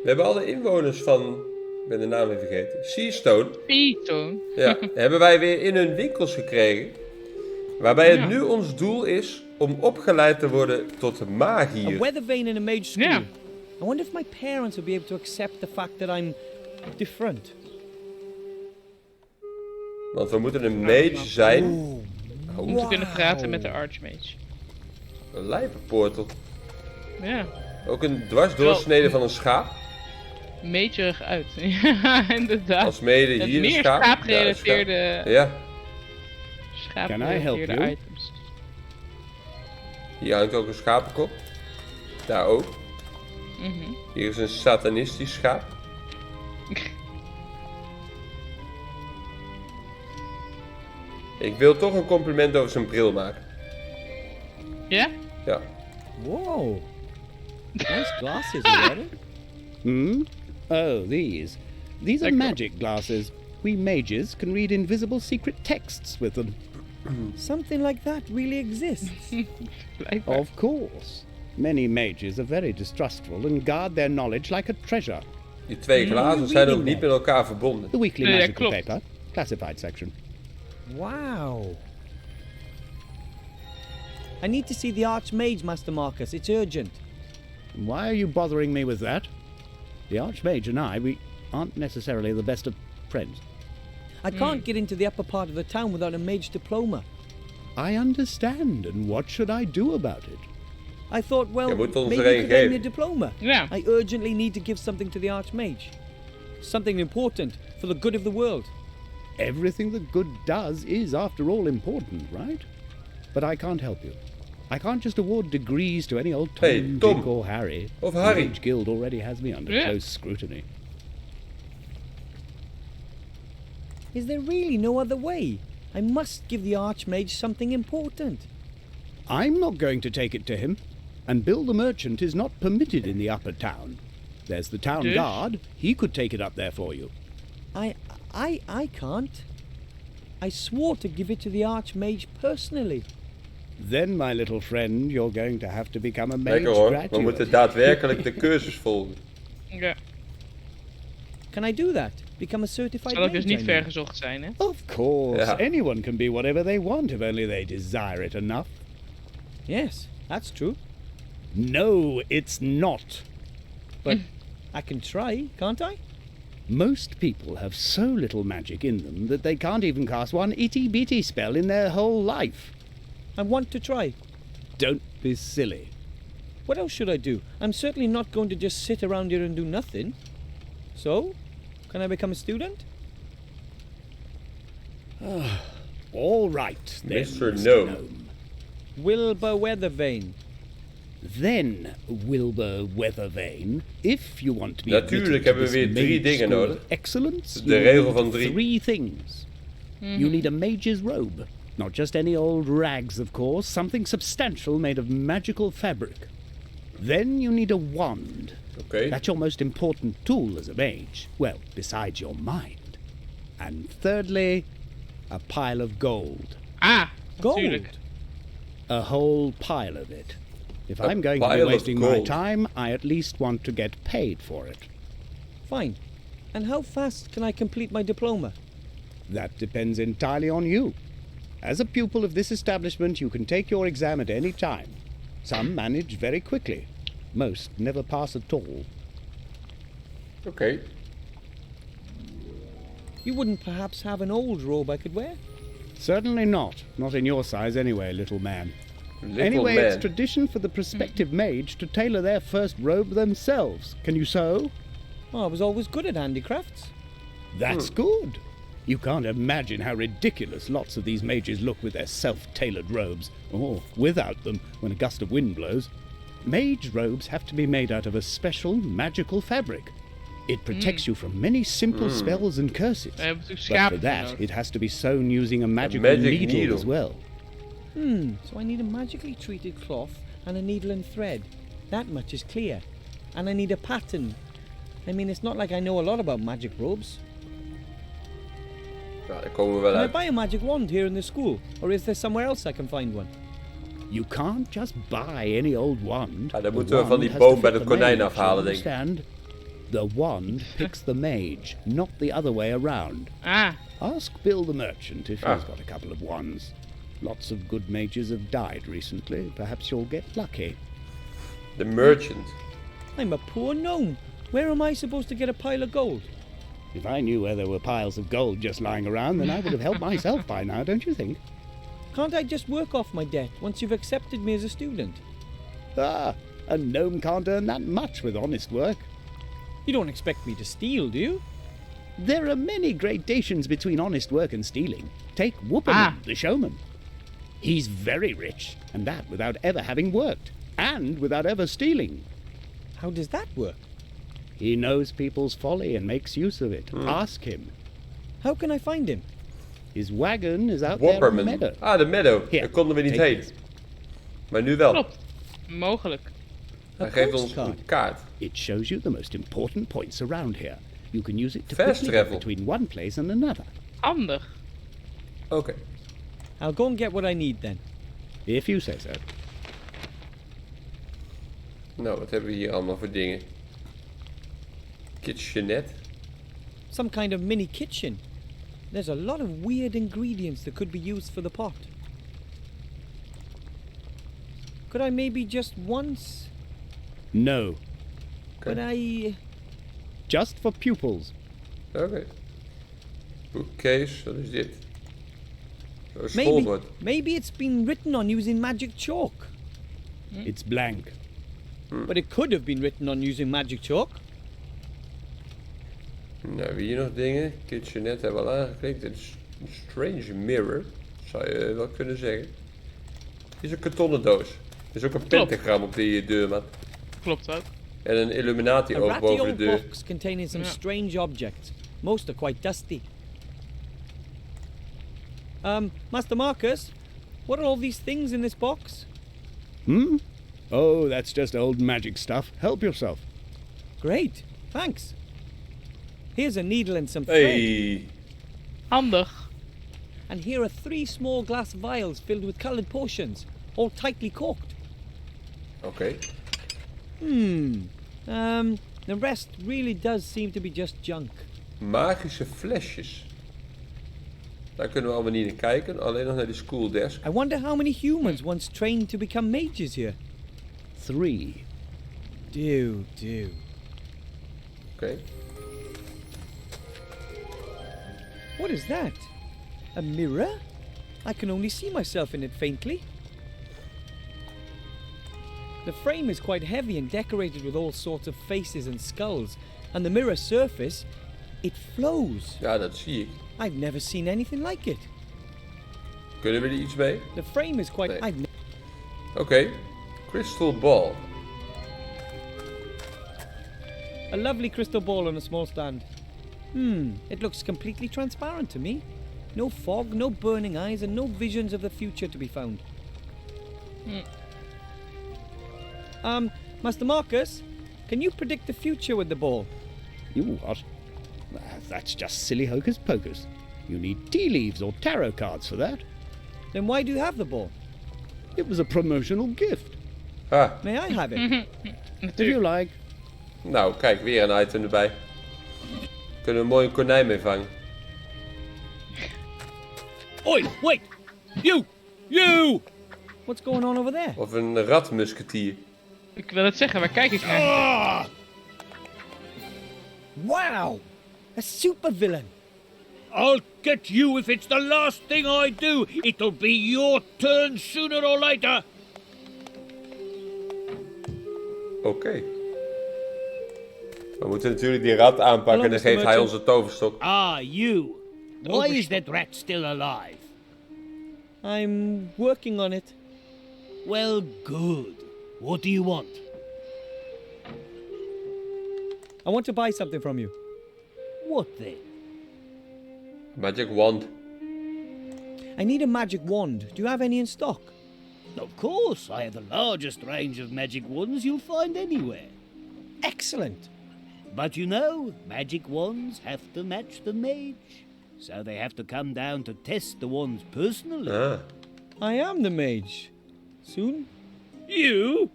We hebben alle inwoners van... Ik ben de naam even vergeten. Seastone. Ja, hebben wij weer in hun winkels gekregen. Waarbij het nu ons doel is om opgeleid te worden tot de magier. A weather vane in a mage school. Yeah. I wonder if my parents will be able to accept the fact that I'm different. Want we moeten een mage zijn. Om te kunnen praten met de archmage. Een lijpenportal. Ja. Ook een dwarsdoorsnede van een schaap. Meeterig uit. Ja, inderdaad. Als mede Met hier meer een schaap. schaapgerelateerde Ja. schaapgerelateerde items. Hier hangt ook een schapenkop. Daar ook. Hier is een satanistisch schaap. Ik wil toch een compliment over zijn bril maken. Ja? Ja. Whoa. Nice glasses, already. Oh, these. These are magic glasses. We mages can read invisible secret texts with them. Something like that really exists. Of course. Many mages are very distrustful and guard their knowledge like a treasure. Die twee glazen zijn ook niet met elkaar verbonden. The weekly Ja, magical klopt. paper, classified section. Wow. I need to see the Archmage, Master Marcus. It's urgent. Why are you bothering me with that? The Archmage and I, we aren't necessarily the best of friends. I can't get into the upper part of the town without a mage diploma. I understand, and what should I do about it? I thought, well, Je moet ons maybe er you een could lend me a geven. diploma. Ja. I urgently need to give something to the Archmage. Something important for the good of the world. Everything the good does is, after all, important, right? But I can't help you. I can't just award degrees to any old Tom, Hey, Tom. Dick, or Harry. Of The Harry. Mage Guild already has me under Yeah. close scrutiny. Is there really no other way? I must give the Archmage something important. I'm not going to take it to him, and Bill the Merchant is not permitted in the upper town. There's the town Dus? guard. He could take it up there for you. I can't. I swore to give it to the Archmage personally. Then, my little friend, you're going to have to become a mage Lekker hoor. graduate. We moeten daadwerkelijk de cursus volgen. Ja. Can I do that? Become a certified Zal ook mage? dus niet I mean? vergezocht zijn, hè? Of course, Ja. anyone can be whatever they want if only they desire it enough. Yes, that's true. No, it's not. But I can try, can't I? Most people have so little magic in them that they can't even cast one itty-bitty spell in their whole life. I want to try. Don't be silly. What else should I do? I'm certainly not going to just sit around here and do nothing. So, can I become a student? All right, then, Mr. Mr. Gnome. Gnome. Wilbur Weathervane. Then, Wilbur Weathervane, if you want to be Natuurlijk admitted to hebben we this weer 3 mage dingen school nodig. of excellence, De you regel need van 3. 3 things. You need a mage's robe. Not just any old rags, of course. Something substantial made of magical fabric. Then you need a wand. Oké. That's your most important tool as a mage. Well, besides your mind. And thirdly, a pile of gold. Ah, Gold. natuurlijk. A whole pile of it. If A I'm going to be pile of wasting my gold. time, I at least want to get paid for it. Fine. And how fast can I complete my diploma? That depends entirely on you. As a pupil of this establishment, you can take your exam at any time. Some manage very quickly. Most never pass at all. Oké. You wouldn't perhaps have an old robe I could wear? Certainly not. Not in your size anyway, little man. Little Anyway, man. it's tradition for the prospective mage to tailor their first robe themselves. Can you sew? Oh, I was always good at handicrafts. That's good. You can't imagine how ridiculous lots of these mages look with their self-tailored robes, or without them when a gust of wind blows. Mage robes have to be made out of a special magical fabric. It protects you from many simple spells and curses. We hebben natuurlijk But for schapen that, nodig. it has to be sewn using a magical magic needle, needle. as well. So I need a magically treated cloth and a needle and thread. That much is clear. And I need a pattern. I mean, it's not like I know a lot about magic robes. Nou, daar komen we wel Can I uit. buy a magic wand here in the school? Or is there somewhere else I can find one? You can't just buy any old wand. Ja, dan The moeten we van wand die has boom to bij fit de the konijn mage, afhalen, you denk ik. understand? The wand picks the mage, not the other way around. Ah, Ask Bill the merchant if Ah. he's got a couple of wands. Lots of good mages have died recently. Perhaps you'll get lucky. De merchant. I'm a poor gnome. Where am I supposed to get a pile of gold? If I knew where there were piles of gold just lying around, then I would have helped myself by now, don't you think? Can't I just work off my debt once you've accepted me as a student? Ah, a gnome can't earn that much with honest work. You don't expect me to steal, do you? There are many gradations between honest work and stealing. Take Whooperman, Ah. the showman. He's very rich, and that without ever having worked, and without ever stealing. How does that work? He knows people's folly and makes use of it. Ask him. How can I find him? His wagon is out there in the Whopperman. meadow. Ah, de meadow. Hier, Daar konden we niet take heen. this. Maar nu wel. klopt. Mogelijk. Hij geeft ons postcard. een kaart. It shows you the most important points around here. You can use it to Fast quickly travel. get between one place and another. Handig. Oké. I'll go and get what I need then. If you say so. Nou, wat hebben we hier allemaal voor dingen? Kitchenette. Some kind of mini kitchen. There's a lot of weird ingredients that could be used for the pot. Could I maybe just once? No. But I... Just for pupils. Oké. Bookcase, wat is dit? Een Maybe, schoolbord. maybe it's been written on using magic chalk. It's blank. But it could have been written on using magic chalk. Nou, hier nog dingen. Kitchenette hebben we al aangeklikt. Dit is een strange mirror. Zou je wel kunnen zeggen. Het is een kartonnen doos. Er is ook een pentagram op die deurmat. Klopt ook. En een illuminatie A ook ratty boven de old deur. box containing some Yeah. strange objects. Most are quite dusty. Master Marcus, what are all these things in this box? Hmm? Oh, that's just old magic stuff. Help yourself. Great, thanks. Here's a needle and some thread. Hey. Handig. And here are 3 small glass vials filled with coloured potions, all tightly corked. Oké. The rest really does seem to be just junk. Magische flesjes. Daar kunnen we allemaal niet naar kijken. Alleen nog naar de school desk. I wonder how many humans once trained to become mages here. 3. Do. Oké. What is that? A mirror? I can only see myself in it faintly. The frame is quite heavy and decorated with all sorts of faces and skulls, and the mirror surface, it flows. Ja, dat zie ik. I've never seen anything like it. Kunnen we er iets mee? The frame is quite... Nee. Oké. Crystal ball. A lovely crystal ball on a small stand. It looks completely transparent to me. No fog, no burning eyes, and no visions of the future to be found. Master Marcus, can you predict the future with the ball? You what? That's just silly hocus pocus. You need tea leaves or tarot cards for that. Then why do you have the ball? It was a promotional gift. Ah, May I have it? If you like. nou kijk, weer een item erbij. Kunnen we mooi een konijn mee vangen. Oi, wait! You! What's going on over there? Of een ratmusketier. Ik wil het zeggen, waar kijk ik naar? Wow! A supervillain! I'll get you if it's the last thing I do. It'll be your turn sooner or later. Oké. We moeten natuurlijk die rat aanpakken Hallo, en dan Mr. geeft hij Merchant. onze toverstok. Ah, you. Why is that rat still alive? I'm working on it. Well, good. What do you want? I want to buy something from you. What then? Magic wand. I need a magic wand. Do you have any in stock? Of course, I have the largest range of magic wands you'll find anywhere. Excellent. But you know, magic wands have to match the mage. So they have to come down to test the wands personally. Ah. I am the mage. Soon? You?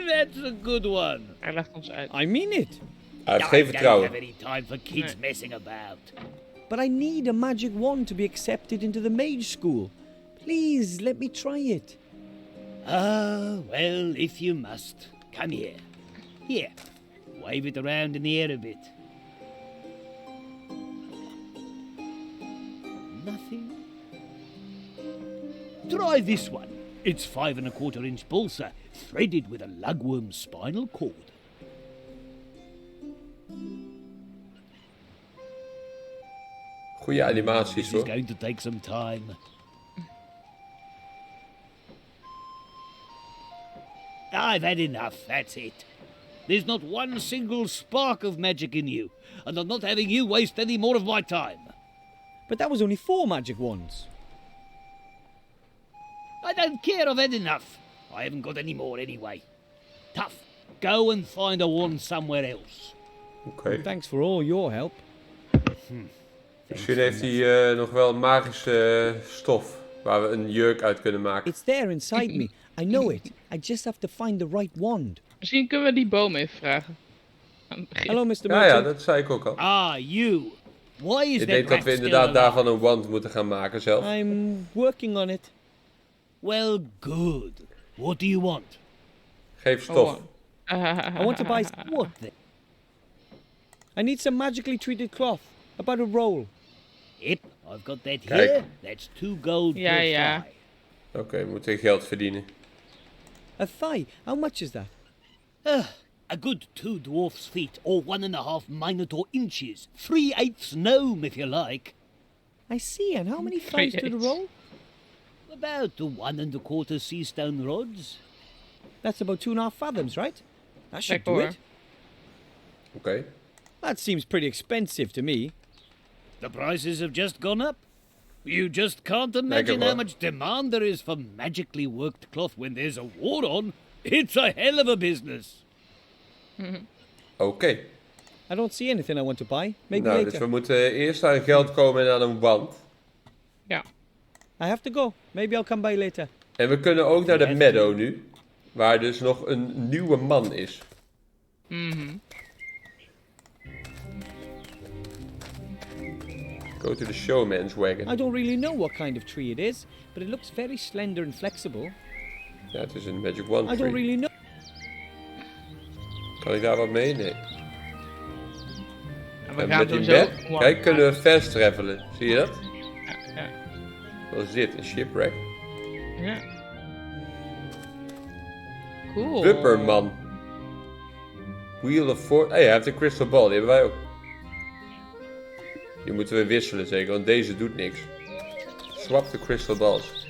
That's a good one. Hij legt ons uit. I mean it. Hij heeft geen I don't vertrouwen. have any time for kids messing about. But I need a magic wand to be accepted into the mage school. Please, let me try it. Ah, well, if you must. Come here. Here. Wave it around in the air a bit. Nothing. Try this one. It's 5 1/4-inch balsa, threaded with a lugworm's spinal cord. Goeie animaties This is hoor. going to take some time. I've had enough, that's it. There's not one single spark of magic in you, and I'm not having you waste any more of my time. But that was only 4 magic wands. I don't care, I've had enough. I haven't got any more anyway. Tough. Go and find a wand somewhere else. Oké. Thanks for all your help. Misschien heeft hij nog wel magische stof waar we een jurk uit kunnen maken. It's there inside me. I know it. I just have to find the right wand. Misschien kunnen we die boom even vragen. Aan het begin. Hello, Mr. Ja, Merchant. dat zei ik ook al. Ah, you. Why is Ik that denk dat rat we still inderdaad alive? daarvan een wand moeten gaan maken zelf. I'm working on it. Well, good. What do you want? Geef stof. I want to buy... What then? I need some magically treated cloth. About a roll. Yep, I've got that Kijk. here. That's 2 gold Ja, per ja. thigh. Oké, we moeten geld verdienen. A thigh. How much is that? A good 2 dwarf's feet, or 1.5 minotaur inches. 3/8 gnome, if you like. I see. And how many thighs to the 3/8. roll? About 1 1/4 sea stone rods. That's about 2.5 fathoms, right? That should Check do hoor. it. Oké. That seems pretty expensive to me. The prices have just gone up. You just can't imagine how hoor. much demand there is for magically worked cloth when there's a war on. It's a hell of a business. Oké. I don't see anything I want to buy. Maybe Nou, later. dus we moeten eerst aan geld komen en aan een wand. Ja. I have to go. Maybe I'll come by later. En we kunnen ook naar de meadow nu. Waar dus nog een nieuwe man is. Go to the showman's wagon. I don't really know what kind of tree it is, but it looks very slender and flexible. Ja, het is een magic wand I don't tree. really know. Kan ik daar wat mee? Nee. En we En gaan met die sowieso... map, kijk, kunnen we fast travelen. Zie je dat? Ja. Wat is dit? Een shipwreck? Ja. Cool. Wupperman. Wheel of Fortune. Hey, hij heeft een crystal ball, die hebben wij ook. Die moeten we wisselen zeker, want deze doet niks. Swap the crystal balls.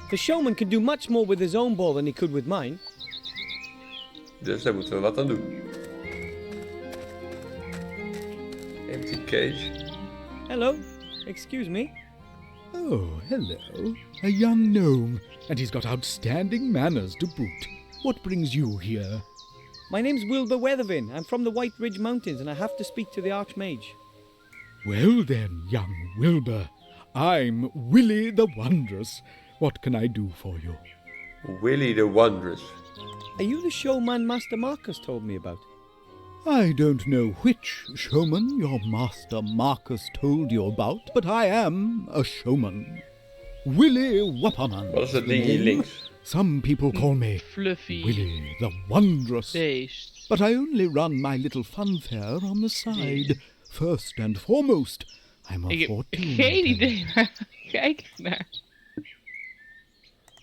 The showman can do much more with his own ball than he could with mine. Dus daar moeten we wat aan doen. Empty cage. Hello. Excuse me. Oh, hello. A young gnome, and he's got outstanding manners to boot. What brings you here? My name's Wilbur Weathervin. I'm from the White Ridge Mountains, and I have to speak to the Archmage. Well then, young Wilbur, I'm Willie the Wondrous. What can I do for you? Willy the Wondrous. Are you the showman Master Marcus told me about? I don't know which showman your master Marcus told you about, but I am a showman. Willie Wapperman. Wat is dat ding hier links? Some people call me Fluffy. Willie the Wondrous. Deze. But I only run my little funfair on the side. First and foremost, I'm a Ik heb fortune geen teller. idee waar kijk ik naar.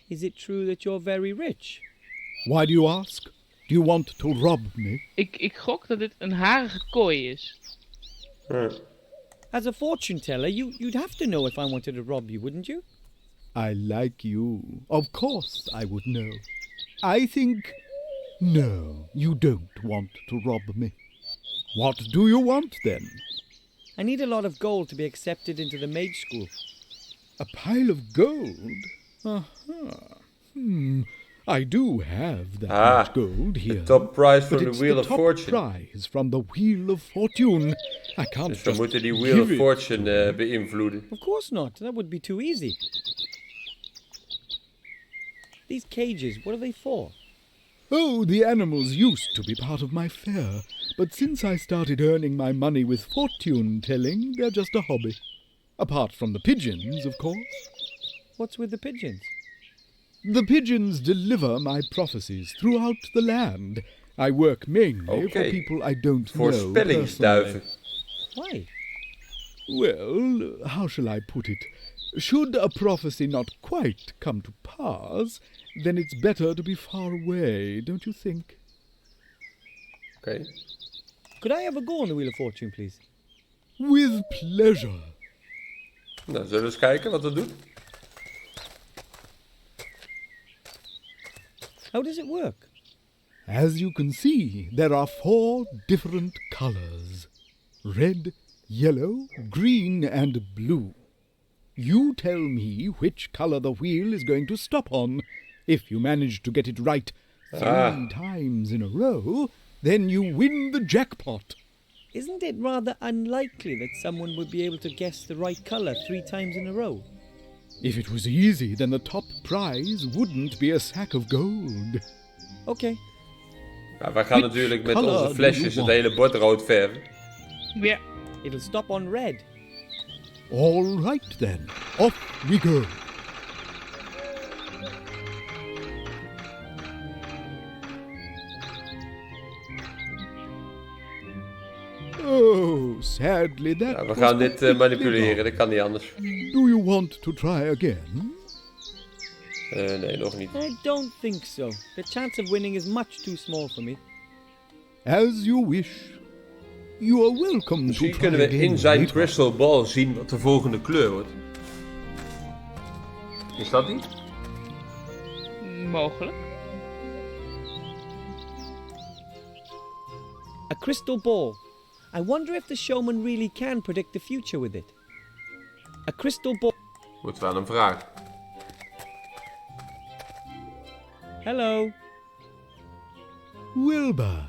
Is it true that you're very rich? Why do you ask? Do you want to rob me? Ik gok dat dit een harige kooi is. As a fortune teller, you'd have to know if I wanted to rob you, wouldn't you? I like you. Of course I would know. I think... No, you don't want to rob me. What do you want then? I need a lot of gold to be accepted into the mage school. A pile of gold? Aha. I do have that much gold here. The top prize but from the it's Wheel the of top Fortune. prize from the Wheel of Fortune. I can't Dus we just moeten die Wheel give of it. Fortune beïnvloeden. Of course not. That would be too easy. These cages, what are they for? Oh, the animals used to be part of my fare, but since I started earning my money with fortune-telling, they're just a hobby. Apart from the pigeons, of course. What's with the pigeons? The pigeons deliver my prophecies throughout the land. I work mainly for people I don't know personally. Voorspellingsduiven. Why? Well, how shall I put it? Should a prophecy not quite come to pass, then it's better to be far away, don't you think? Oké. Could I have a go on the Wheel of Fortune, please? With pleasure. Nou, zullen we eens kijken wat het doet? How does it work? As you can see, there are 4 different colors. Red, yellow, green, and blue. You tell me which color the wheel is going to stop on. If you manage to get it right 3 times in a row, then you win the jackpot. Isn't it rather unlikely that someone would be able to guess the right colour 3 times in a row? If it was easy, then the top prize wouldn't be a sack of gold. Okay. Ja, wij gaan natuurlijk met onze flesjes het hele bord rood verven. Ja. It'll stop on red. All right then, off we go. Oh, sadly that Ja, we gaan dit manipuleren, dat kan niet anders. Do you want to try again? Nee, nog niet. I don't think so. The chance of winning is much too small for me. As you wish. You are welcome Misschien to kunnen try we again in zijn later. crystal ball zien wat de volgende kleur wordt. Is dat die? Mogelijk. A crystal ball. I wonder if the showman really can predict the future with it. A crystal ball. Moeten we aan hem vragen. Hello. Wilbur,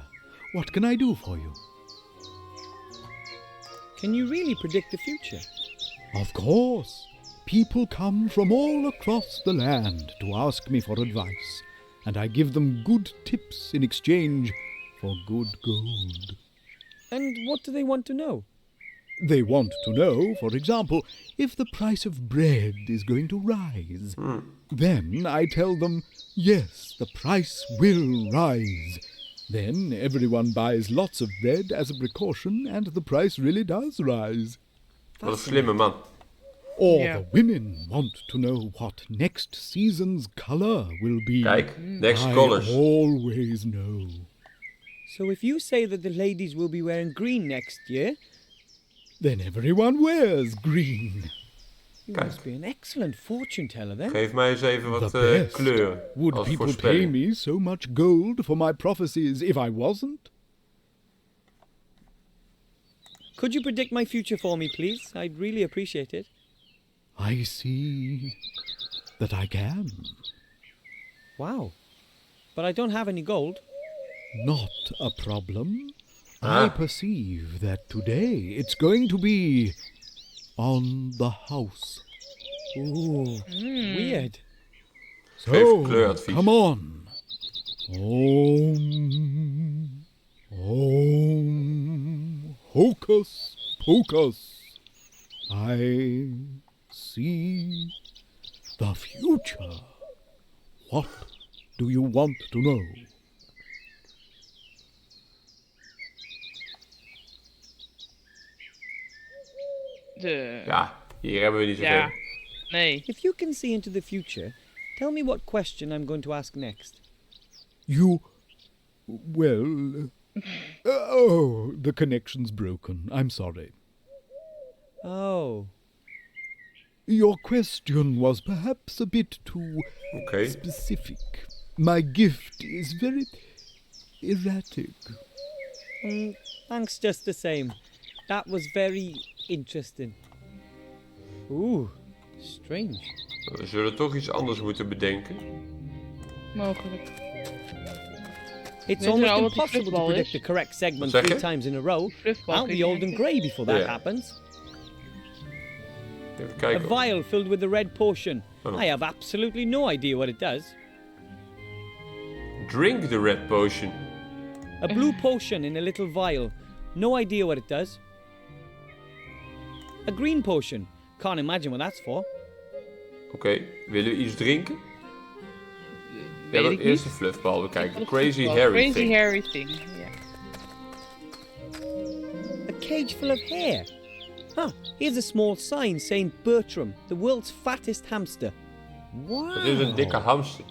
what can I do for you? Can you really predict the future? Of course. People come from all across the land to ask me for advice, and I give them good tips in exchange for good gold. And what do they want to know? They want to know, for example, if the price of bread is going to rise. Then I tell them, yes, the price will rise. Then everyone buys lots of bread as a precaution, and the price really does rise. Wat een slimme man. Or Yeah. the women want to know what next season's color will be. Kijk, next I colors. always know. So if you say that the ladies will be wearing green next year, Then everyone wears green. you Kijk. must be an excellent fortune teller then. Geef mij eens even wat The best. kleuren Would als people pay voorspelling. me so much gold for my prophecies if I wasn't? Could you predict my future for me, please? I'd really appreciate it. I see that I can. Wow. But I don't have any gold. Not a problem. Ah. I perceive that today it's going to be on the house. Ooh, weird. So, Geef kleuradvies. come on. Om, hocus pocus. I see the future. What do you want to know? Ja, hier hebben we niet zoveel. Ja. Nee. If you can see into the future, tell me what question I'm going to ask next. You... well... oh, the connection's broken. I'm sorry. Oh. Your question was perhaps a bit too Oké. specific. My gift is very erratic. Thanks just the same. That was very interesting. Ooh, strange. We zullen toch iets anders moeten bedenken. Mogelijk. It's Weet je almost nou wat die impossible to fluffbal predict is? the correct segment Wat zeg 3 je? times in a row. Fluffbal, I'll kun be je old and denken. grey before that Ja. happens. Even A kijken. vial filled with a red potion. Oh. I have absolutely no idea what it does. Drink the red potion. A blue potion in a little vial. No idea what it does. A green potion. Can't imagine what that's for. Oké, willen we iets drinken? Weet Ja, ik eerst de niet. fluffbal bekijken. Wat Crazy is het? Harry Crazy thing. Harry thing, ja. A cage full of hair. Ah, here's a small sign saying Bertram, the world's fattest hamster. Wow. Dat is een dikke hamster.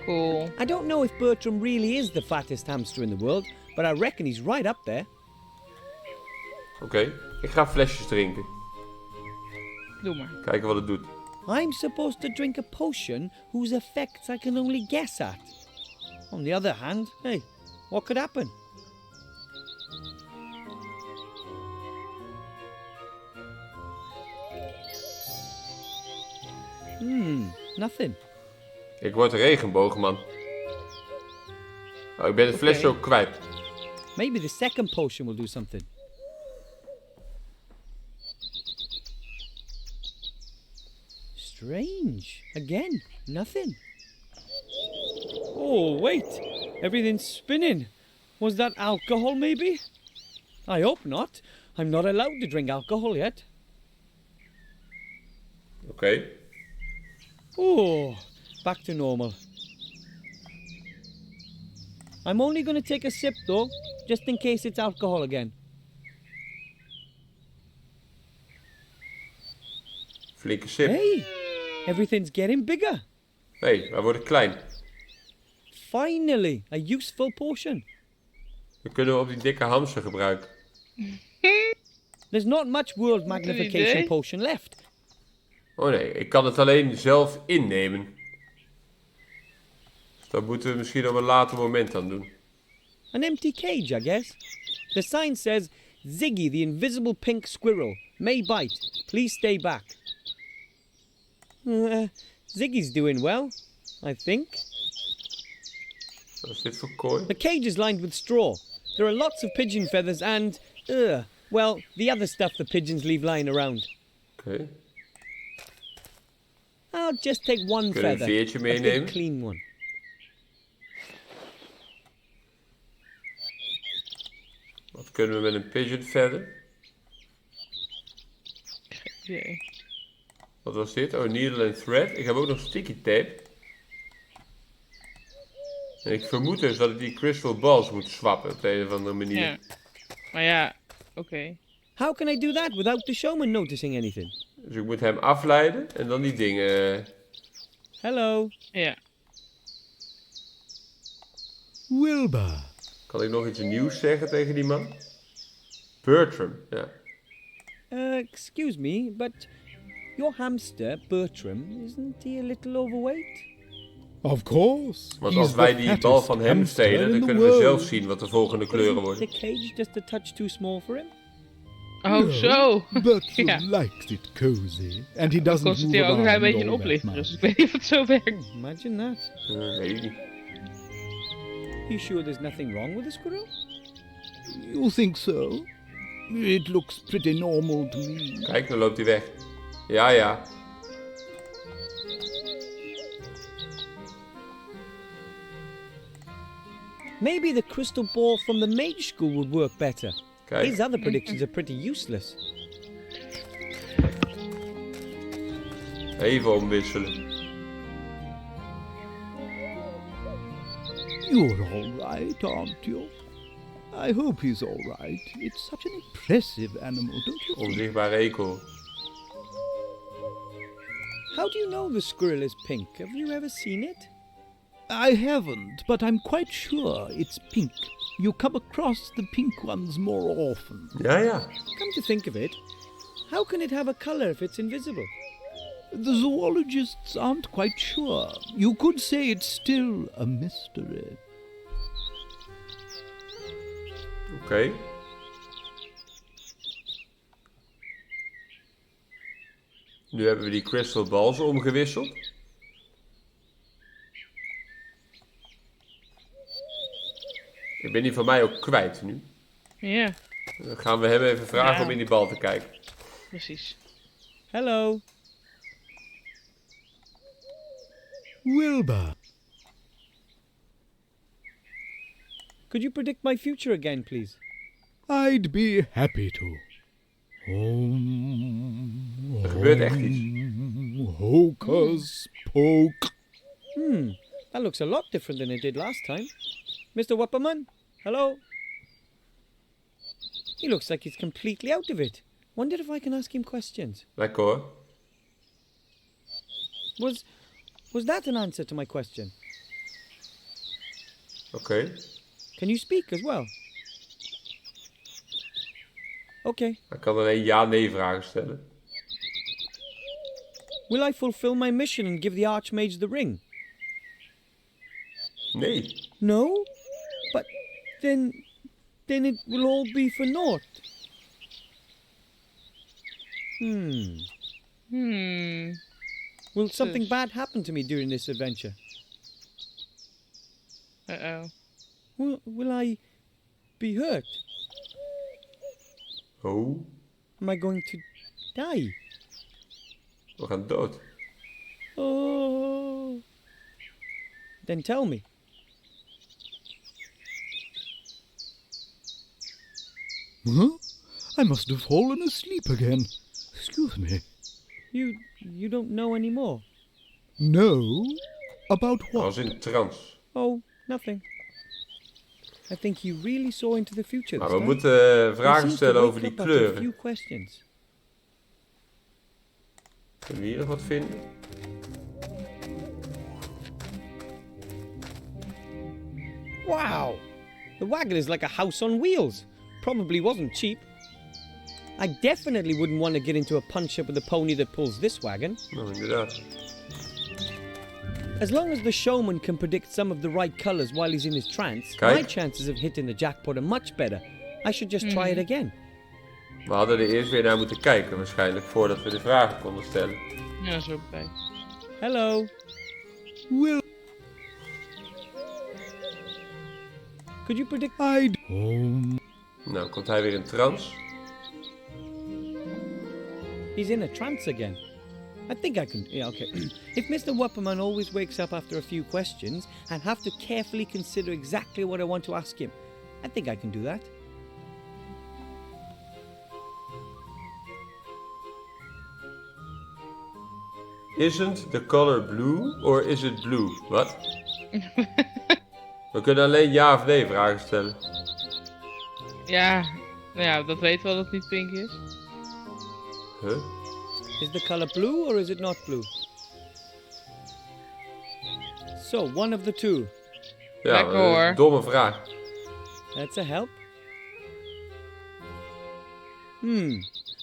Cool. I don't know if Bertram really is the fattest hamster in the world, but I reckon he's right up there. Oké, ik ga flesjes drinken. Doe maar. Kijken wat het doet. I'm supposed to drink a potion whose effects I can only guess at. On the other hand, hey, what could happen? Nothing. Ik word een regenboogman. Oh, ik ben het flesje ook kwijt. Maybe the second potion will do something. Strange. Again, nothing. Oh, wait. Everything's spinning. Was that alcohol, maybe? I hope not. I'm not allowed to drink alcohol yet. Oké. Oh, back to normal. I'm only going to take a sip, though, just in case it's alcohol again. Flinke sip. Hey, everything's getting bigger. Hey, wij worden klein. Finally, a useful potion. We kunnen we op die dikke hamster gebruiken. There's not much world magnification idee. potion left. Oh nee, ik kan het alleen zelf innemen. Dus dat moeten we misschien op een later moment aan doen. An empty cage, I guess. The sign says, Ziggy the invisible pink squirrel may bite. Please stay back. Ziggy's doing well, I think. Wat is dit voor kooi? The cage is lined with straw. There are lots of pigeon feathers and, well, the other stuff the pigeons leave lying around. Oké. I'll just take one Kunnen we een feather. veertje A big meenemen? clean one. Wat kunnen we met een pigeon verder? Jee. Wat was dit? Oh, needle and thread. Ik heb ook nog sticky tape. En ik vermoed dus dat ik die crystal balls moet swappen op de een of andere manier. Ja. Maar ja, oké. How can I do that without the showman noticing anything? Dus ik moet hem afleiden en dan die dingen... Hello. Ja. Wilbur. Kan ik nog iets nieuws zeggen tegen die man? Bertram, ja. Excuse me, but your hamster, Bertram, isn't he a little overweight? Of course. Want he's als wij the die bal fattest van hem hamster stelen, in dan the kunnen we world. zelf zien wat de volgende kleuren Isn't worden. the cage just a touch too small for him? Oh, No, zo. Bertram Ja. likes it cozy, and he Ik doesn't move constateer ook dat around hij een beetje een all that oplichter much. is. Ik weet niet of het zo werkt. Imagine that. Weet ik niet. You sure there's nothing wrong with the squirrel? You think so? It looks pretty normal to me. Kijk, dan loopt hij weg. Ja, ja. Maybe the crystal ball from the Mage school would work better. Kijk. His other predictions are pretty useless. Even omwisselen. You're all right, aren't you? I hope he's all right. It's such an impressive animal, don't you think? Onzichtbare eekhoorn. How do you know the squirrel is pink? Have you ever seen it? I haven't, but I'm quite sure it's pink. You come across the pink ones more often. Ja, ja. Come to think of it, how can it have a color if it's invisible? The zoologists aren't quite sure. You could say it's still a mystery. Oké. Nu hebben we die crystal balls omgewisseld. Ik ben die van mij ook kwijt nu. Ja, Dan gaan we hem even vragen Ja. om in die bal te kijken. precies. Hello. Wilbur. Could you predict my future again, please? I'd be happy to. Er gebeurt echt iets. Hocus poke. That looks a lot different than it did last time. Mr. Wupperman, hello? He looks like he's completely out of it. Wonder if I can ask him questions. Lekker hoor. Was that an answer to my question? Oké. Can you speak as well? Okay. Hij kan alleen ja-nee vragen stellen. Will I fulfill my mission and give the Archmage the ring? Nee. No? But then it will all be for naught. Will something bad happen to me during this adventure? Uh-oh. Will I be hurt? Oh. Am I going to die? We gaan dood. Oh. Then tell me. Huh? I must have fallen asleep again. Excuse me. You don't know anymore? No? About Hij what? was in trance. Oh, nothing. I think you really saw into the future Maar this we time. moeten You vragen seem to stellen wake over die up after a kleuren. few questions. Kunnen we hier nog wat vinden? Wow! The wagon is like a house on wheels. Probably wasn't cheap. I definitely wouldn't want to get into a punch-up with the pony that pulls this wagon. Nou, inderdaad. As long as the showman can predict some of the right colours while he's in his trance, Kijk. my chances of hitting the jackpot are much better. I should just try it again. We hadden er eerst weer naar moeten kijken waarschijnlijk, voordat we de vragen konden stellen. Ja, zo bij. Hello. Will Could you predict... I'd... Nou, komt hij weer in trance. He's in a trance again. I think I can... Yeah, okay. If Mr. Wupperman always wakes up after a few questions and have to carefully consider exactly what I want to ask him, I think I can do that. Isn't the color blue or is it blue? Wat? We kunnen alleen ja of nee vragen stellen. Ja, nou ja, dat weten we wel dat het niet pink is. Huh? Is the color blue or is it not blue? So, one of the two. Ja, Lekker hoor. domme vraag. That's a help.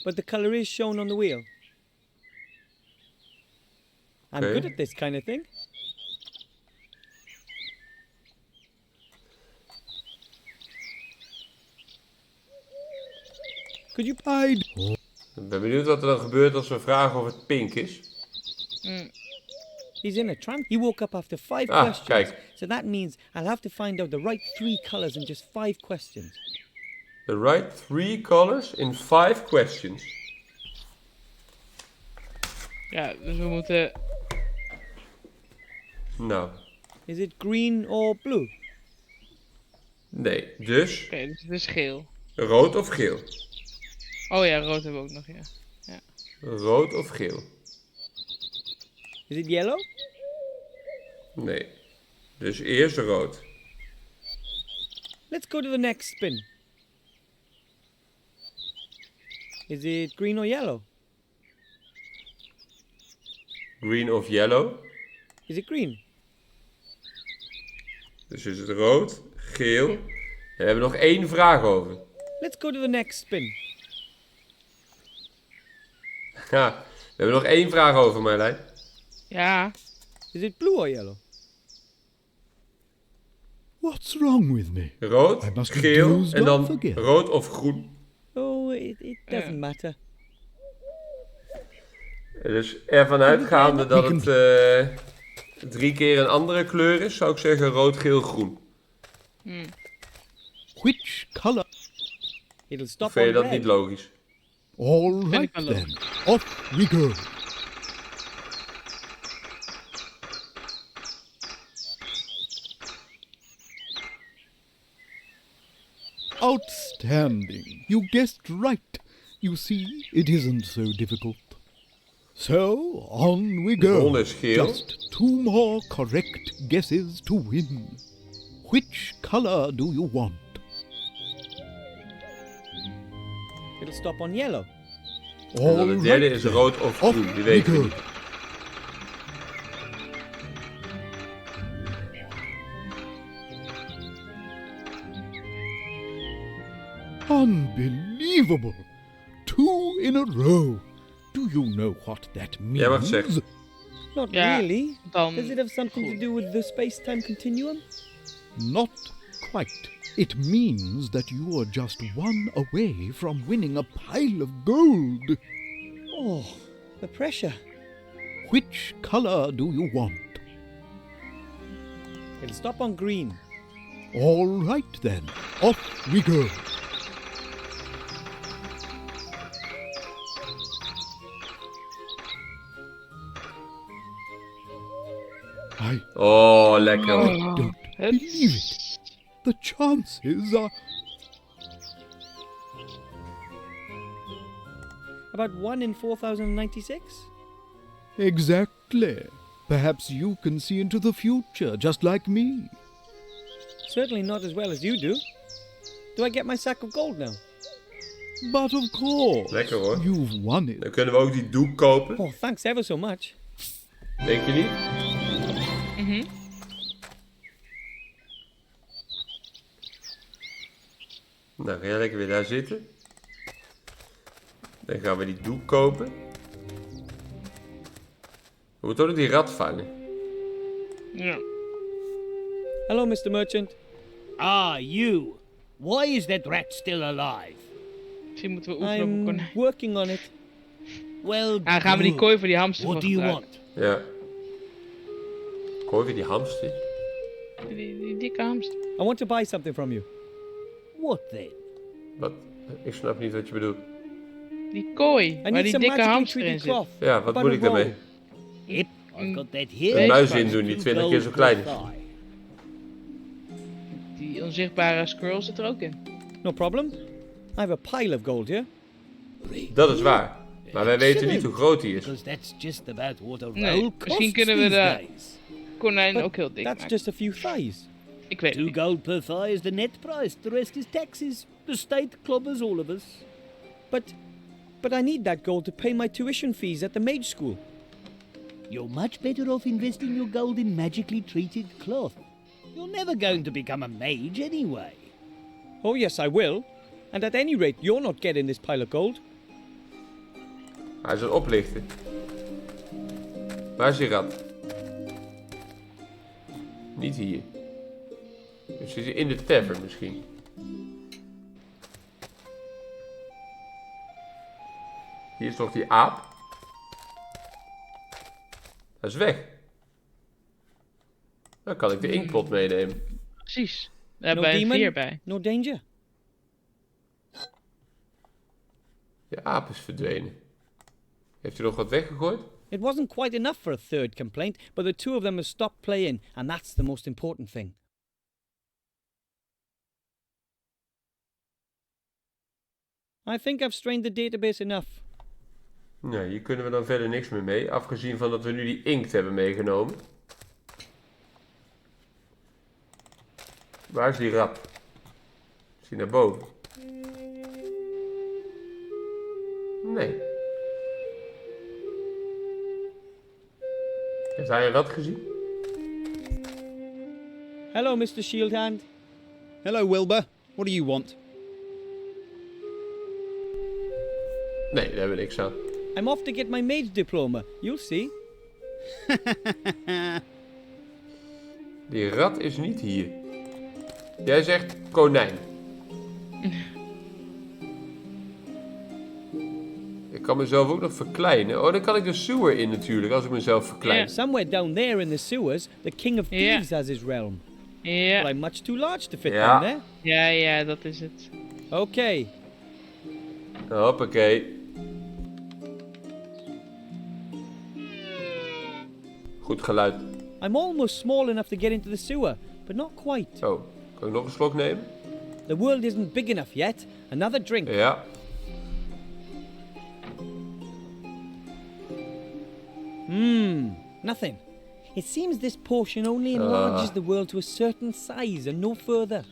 But the color is shown on the wheel. I'm Okay. good at this kind of thing. Could you... I'd... Ik ben benieuwd wat er dan gebeurt als we vragen of het pink is. He's in a trance. He woke up after 5 Ah, questions. kijk. So that means I'll have to find out the right 3 colors in just 5 questions. The right 3 colors in 5 questions. Ja, dus we moeten... Nou, Is it green or blue? nee. Dus Oké, dus het is geel. rood of geel? Oh ja, rood hebben we ook nog, ja. Rood of geel? Is it yellow? Nee. Dus eerst rood. Let's go to the next spin. Is it green or yellow? Green of yellow? Is it green? Dus is het rood, geel. We hebben nog 1 vraag over. Let's go to the next spin. Ja, we hebben nog 1 vraag over, Marlijn. Ja, Is it blue or yellow? What's wrong with me? Rood, I must have geel dozed en dan off again. rood of groen. Oh, it doesn't matter. Dus ervan uitgaande dat het 3 keer een andere kleur is, zou ik zeggen rood, geel, groen. Which color? It'll stop Of vind je on dat red. niet logisch? All ik right wel then. Off we go. Outstanding. You guessed right. You see, it isn't so difficult. So, on we De go. hond is geel. Just 2 more correct guesses to win. Which color do you want? It'll stop on yellow. En dan All de derde right is then. rood of Off groen. Die we weet ik go. niet. Unbelievable! 2 in a row. Do you know what that means? Jij mag het zeggen. Not Ja, really. dan Does it have something to do with the space-time continuum? Not quite. It means that you are just 1 away from winning a pile of gold. Oh, the pressure. Which color do you want? It'll stop on green. All right then, off we go. I Oh, lekker hoor. don't Het believe it. The chances are... About 1 in 4,096? Exactly. Perhaps you can see into the future, just like me. Certainly not as well as you do. Do I get my sack of gold now? But of course, Lekker hoor. you've won it. Dan kunnen we ook die doek kopen. Oh, thanks ever so much. Denk je niet? Nou, ga jij lekker weer daar zitten. Dan gaan we die doek kopen. We moeten ook die rat vangen. Ja. Hello, Mr. Merchant. Ah, you. Why is that rat still alive? Misschien moeten we oefenen op een I'm konijn. working on it. Well, Ah, gaan we die good. kooi voor die hamster What do voor you gebruiken? want? Ja. Ik hoor weer die hamster. Die dikke hamster. I want to buy something from you. What then? Wat? Ik snap niet wat je bedoelt. Die kooi, I waar need die some dikke magically hamster in treated zit. cloth. Ja, wat About moet a ik daarmee? roll. Yep, I've got that here. Een muis Deze in doen die Two 20 keer zo gold klein per is. thigh. Die onzichtbare squirrel zit er ook in. No problem. I have a pile of gold here. Dat is waar. Maar wij weten niet hoe groot die is. Because that's just about what a Nee, roll misschien costs kunnen we these de days. konijn But ook heel dik that's maken. just a few thighs. Ik weet het 2 niet. gold per thigh is the net price. The rest is taxes. The state clobbers all of us. But I need that gold to pay my tuition fees at the Mage school. You're much better off investing your gold in magically treated cloth. You're never going to become a mage anyway. Oh yes, I will. And at any rate, you're not getting this pile of gold. Hij is een oplichter. Waar is die rat? Niet hier. Dus zit hij in de tavern misschien. Hier is toch die aap? Hij is weg. Dan kan ik de inkpot meenemen. Precies. Daar No hebben wij een demon, 4 bij. no danger. De aap is verdwenen. Heeft hij nog wat weggegooid? It wasn't quite enough for a third complaint, but the 2 of them have stopped playing, and that's the most important thing. I think I've strained the database enough. Nee, hier kunnen we dan verder niks meer mee. Afgezien van dat we nu die inkt hebben meegenomen. Waar is die rat? Is die naar boven? Nee. Heeft hij een rat gezien? Hello, Mr. Shieldhand. Hello, Wilbur. What do you want? Nee, daar hebben we niks aan. I'm off to get my mage diploma. You'll see. Die rat is niet hier. Jij zegt konijn. Ik kan mezelf ook nog verkleinen. Oh, dan kan ik de sewer in natuurlijk, als ik mezelf verklein. Ja. Somewhere down there in the sewers, the King of Yeah. Thieves has his realm. But Ja. I'm much too large to fit Ja. down there. Ja, dat is het. Okay. Hoppakee. Goed geluid. I'm almost small enough to get into the sewer, but not quite. Oh, kan ik nog een slok nemen? The world isn't big enough yet. Another drink. Ja. Nothing. It seems this potion only enlarges the world to a certain size and no further.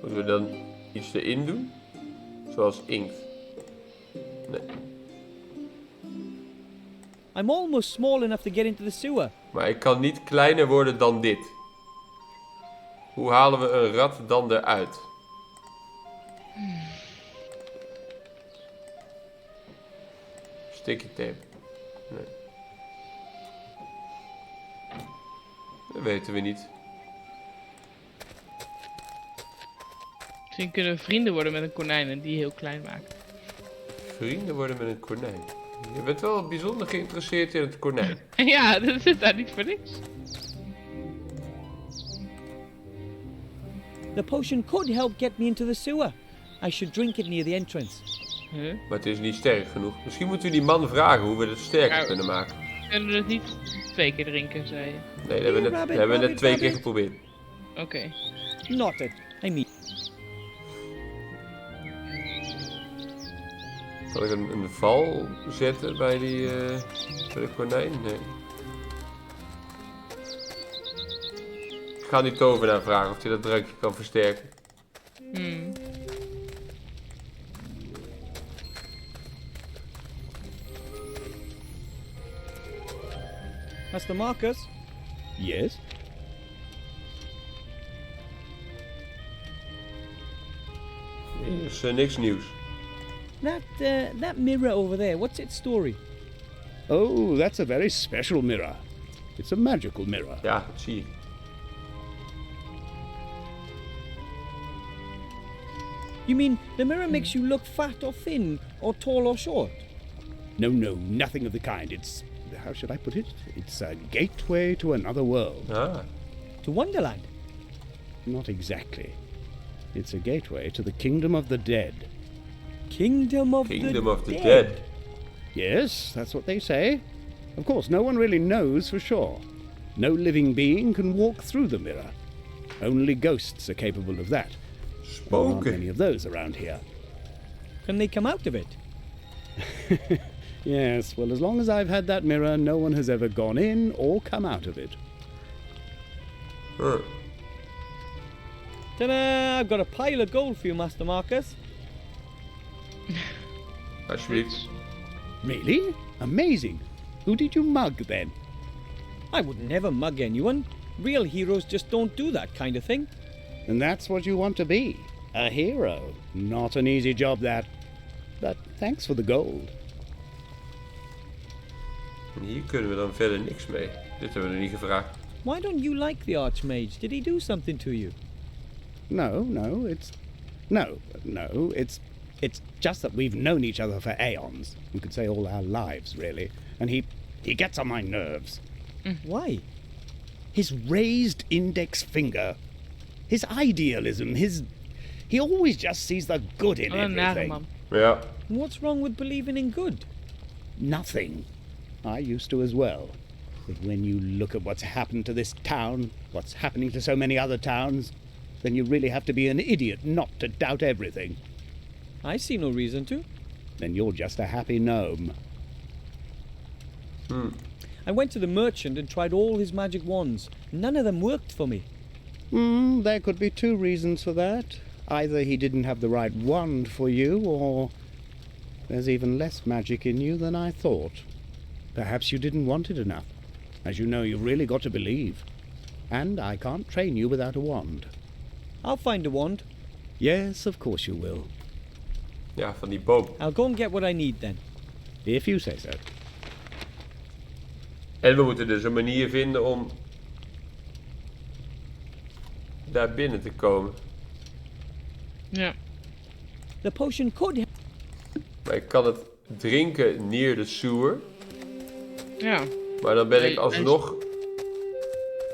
Moeten we dan iets erin doen? Zoals inkt. Nee. I'm almost small enough to get into the sewer. Maar ik kan niet kleiner worden dan dit. Hoe halen we een rat dan eruit? Sticky tape. Nee. Dat weten we niet. Misschien kunnen we vrienden worden met een konijn en die heel klein maken. Vrienden worden met een konijn. Je bent wel bijzonder geïnteresseerd in het konijn. Ja, dat zit daar niet voor niks. The potion could help get me into the sewer. I should drink it near the entrance. Huh? Maar het is niet sterk genoeg. Misschien moeten we die man vragen hoe we het sterker kunnen maken. Kunnen we het niet 2 keer drinken, zei je? Nee, dat hebben we net 2 keer geprobeerd. Oké. Not it. I mean... Kan ik een val zetten bij die bij de konijn? Nee. Ik ga die tovenaar vragen of hij dat drankje kan versterken. Master Marcus? Yes? Dus niks nieuws. That mirror over there, what's its story? Oh, that's a very special mirror. It's a magical mirror. Ja, dat zie ik. You mean the mirror makes you look fat or thin, or tall or short? No, nothing of the kind. It's, how should I put it? It's a gateway to another world. Ah, To Wonderland? Not exactly. It's a gateway to the kingdom of the dead. Kingdom of the Dead. Yes, that's what they say. Of course, no one really knows for sure. No living being can walk through the mirror. Only ghosts are capable of that. There aren't many Spoken. of those around here. Can they come out of it? Yes, well, as long as I've had that mirror, no one has ever gone in or come out of it. Huh. Ta-da! I've got a pile of gold for you, Master Marcus. Alsjeblieft. Really? Amazing. Who did you mug then? I would never mug anyone. Real heroes just don't do that kind of thing. And that's what you want to be. A hero. Not an easy job, that. But thanks for the gold. En hier kunnen we dan verder niks mee. Dit hebben we nog niet gevraagd. Why don't you like the Archmage? Did he do something to you? No, it's just that we've known each other for aeons. You could say all our lives, really. And he gets on my nerves. Why? His raised index finger. His idealism, he always just sees the good in Wat een nare everything. man. Ja. What's wrong with believing in good? Nothing. I used to as well. But when you look at what's happened to this town, what's happening to so many other towns, then you really have to be an idiot not to doubt everything. I see no reason to. Then you're just a happy gnome. I went to the merchant and tried all his magic wands. None of them worked for me. There could be 2 reasons for that. Either he didn't have the right wand for you, or there's even less magic in you than I thought. Perhaps you didn't want it enough. As you know, you've really got to believe. And I can't train you without a wand. I'll find a wand. Yes, of course you will. Ja, van die boom. I'll go and get what I need then. If you say so. En we moeten dus een manier vinden om daar binnen te komen. Ja. The potion could help. Maar ik kan het drinken near the sewer. Ja. Maar dan ben ik Nee, alsnog...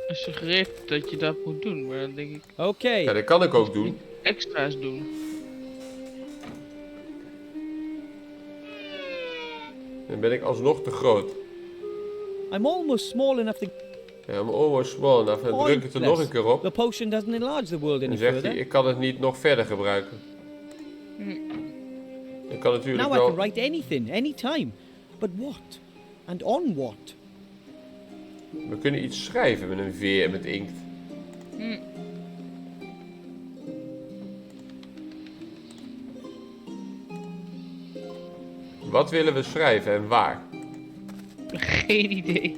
Hij suggereert dat je dat moet doen, maar dan denk ik Okay. Ja, dat kan ik ook doen. extra's doen. Dan ben ik alsnog te groot. I'm almost small enough to... I'm almost small enough. Dan druk ik er nog een keer op. The potion doesn't enlarge the world any Dan zegt hij, further. ik kan het niet nog verder gebruiken. Ik kan natuurlijk Now I can wel... write anything, anytime. But what? And on what? We kunnen iets schrijven met een veer en met inkt. Wat willen we schrijven en waar? Geen idee.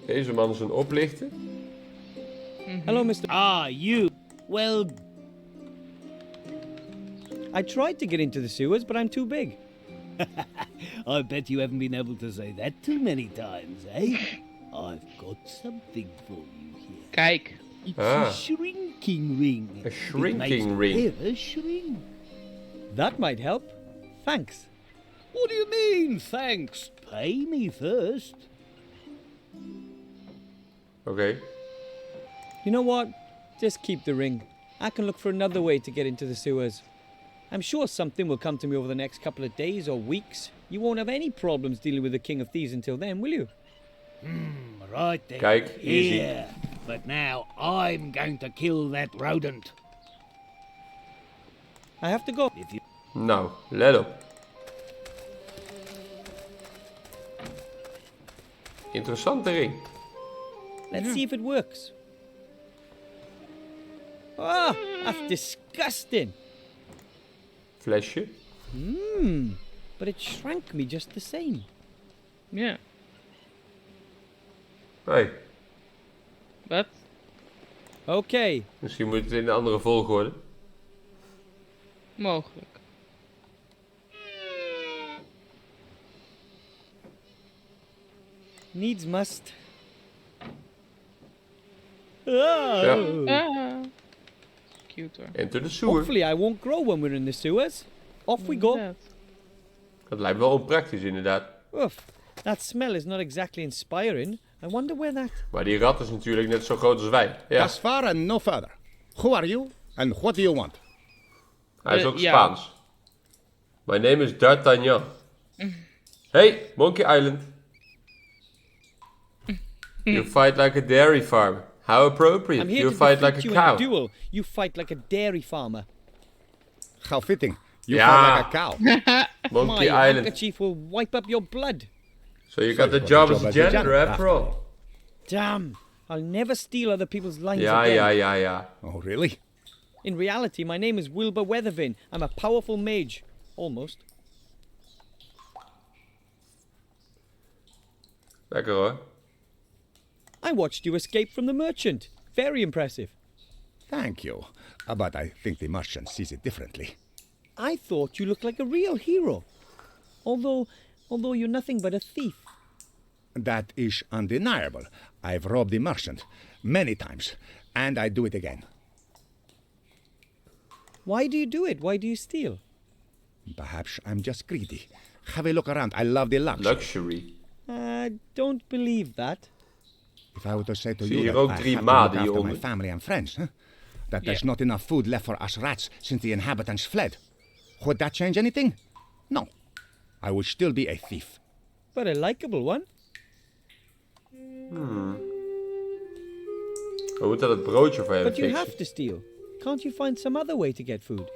Deze man is een oplichter. Hello, Mr. Ah, you. Well, I tried to get into the sewers, but I'm too big. I bet you haven't been able to say that too many times, eh? I've got something for you here. Kijk. It's Ah. a shrinking ring. A shrinking It ring. makes hair shrink. That might help. Thanks. What do you mean, thanks? Pay me first. Oké. You know what? Just keep the ring. I can look for another way to get into the sewers. I'm sure something will come to me over the next couple of days or weeks. You won't have any problems dealing with the King of Thieves until then, will you? Right then. Kijk, easy. Here. But now I'm going to kill that rodent. I have to go. If you Nou, let op. Interessante ring. Let's see if it works. Ah, that's disgusting. Flesje. But it shrank me just the same. Ja. Hey, Wat? Okay, misschien moet het in een andere volgorde. Mogelijk. needs must. Ja. Ah. Cute hoor. Enter the sewer. Hopefully I won't grow when we're in the sewers. Off we go. Inderdaad. Dat lijkt me wel onpraktisch inderdaad. Oof, that smell is not exactly inspiring. I wonder where that... Maar die rat is natuurlijk net zo groot als wij. Ja, Thus far and no further. Who are you and what do you want? hij is ook ja. Spaans. My name is D'Artagnan. Hey, Monkey Island. You fight like a dairy farmer. How appropriate. I'm here You to fight defeat like a you in a cow. duel. You fight like a dairy farmer. How fitting. You Ja. fight like a cow. Monkey My Island. handkerchief will wipe up your blood. So you got the job as a janitor after all. Damn, I'll never steal other people's lines Ja, again. ja, ja, ja. Oh, really? In reality, my name is Wilbur Weathervane. I'm a powerful mage. Almost. Lekker hoor. I watched you escape from the merchant. Very impressive. Thank you. But I think the merchant sees it differently. I thought you looked like a real hero. Although you're nothing but a thief. That is undeniable. I've robbed the merchant many times, and I do it again. Why do you do it? Why do you steal? Perhaps I'm just greedy. Have a look around. I love the luxury. Luxury. I don't believe that. If I were to say to Zie you hier that ook I 3 have to look maden after my hieronder. family and friends, that there's not enough food left for us rats since the inhabitants fled, would that change anything? No. I would still be a thief. But a likable one. We moeten dat broodje voor hem But you fixen. have to steal. Can't you find some other way to get food?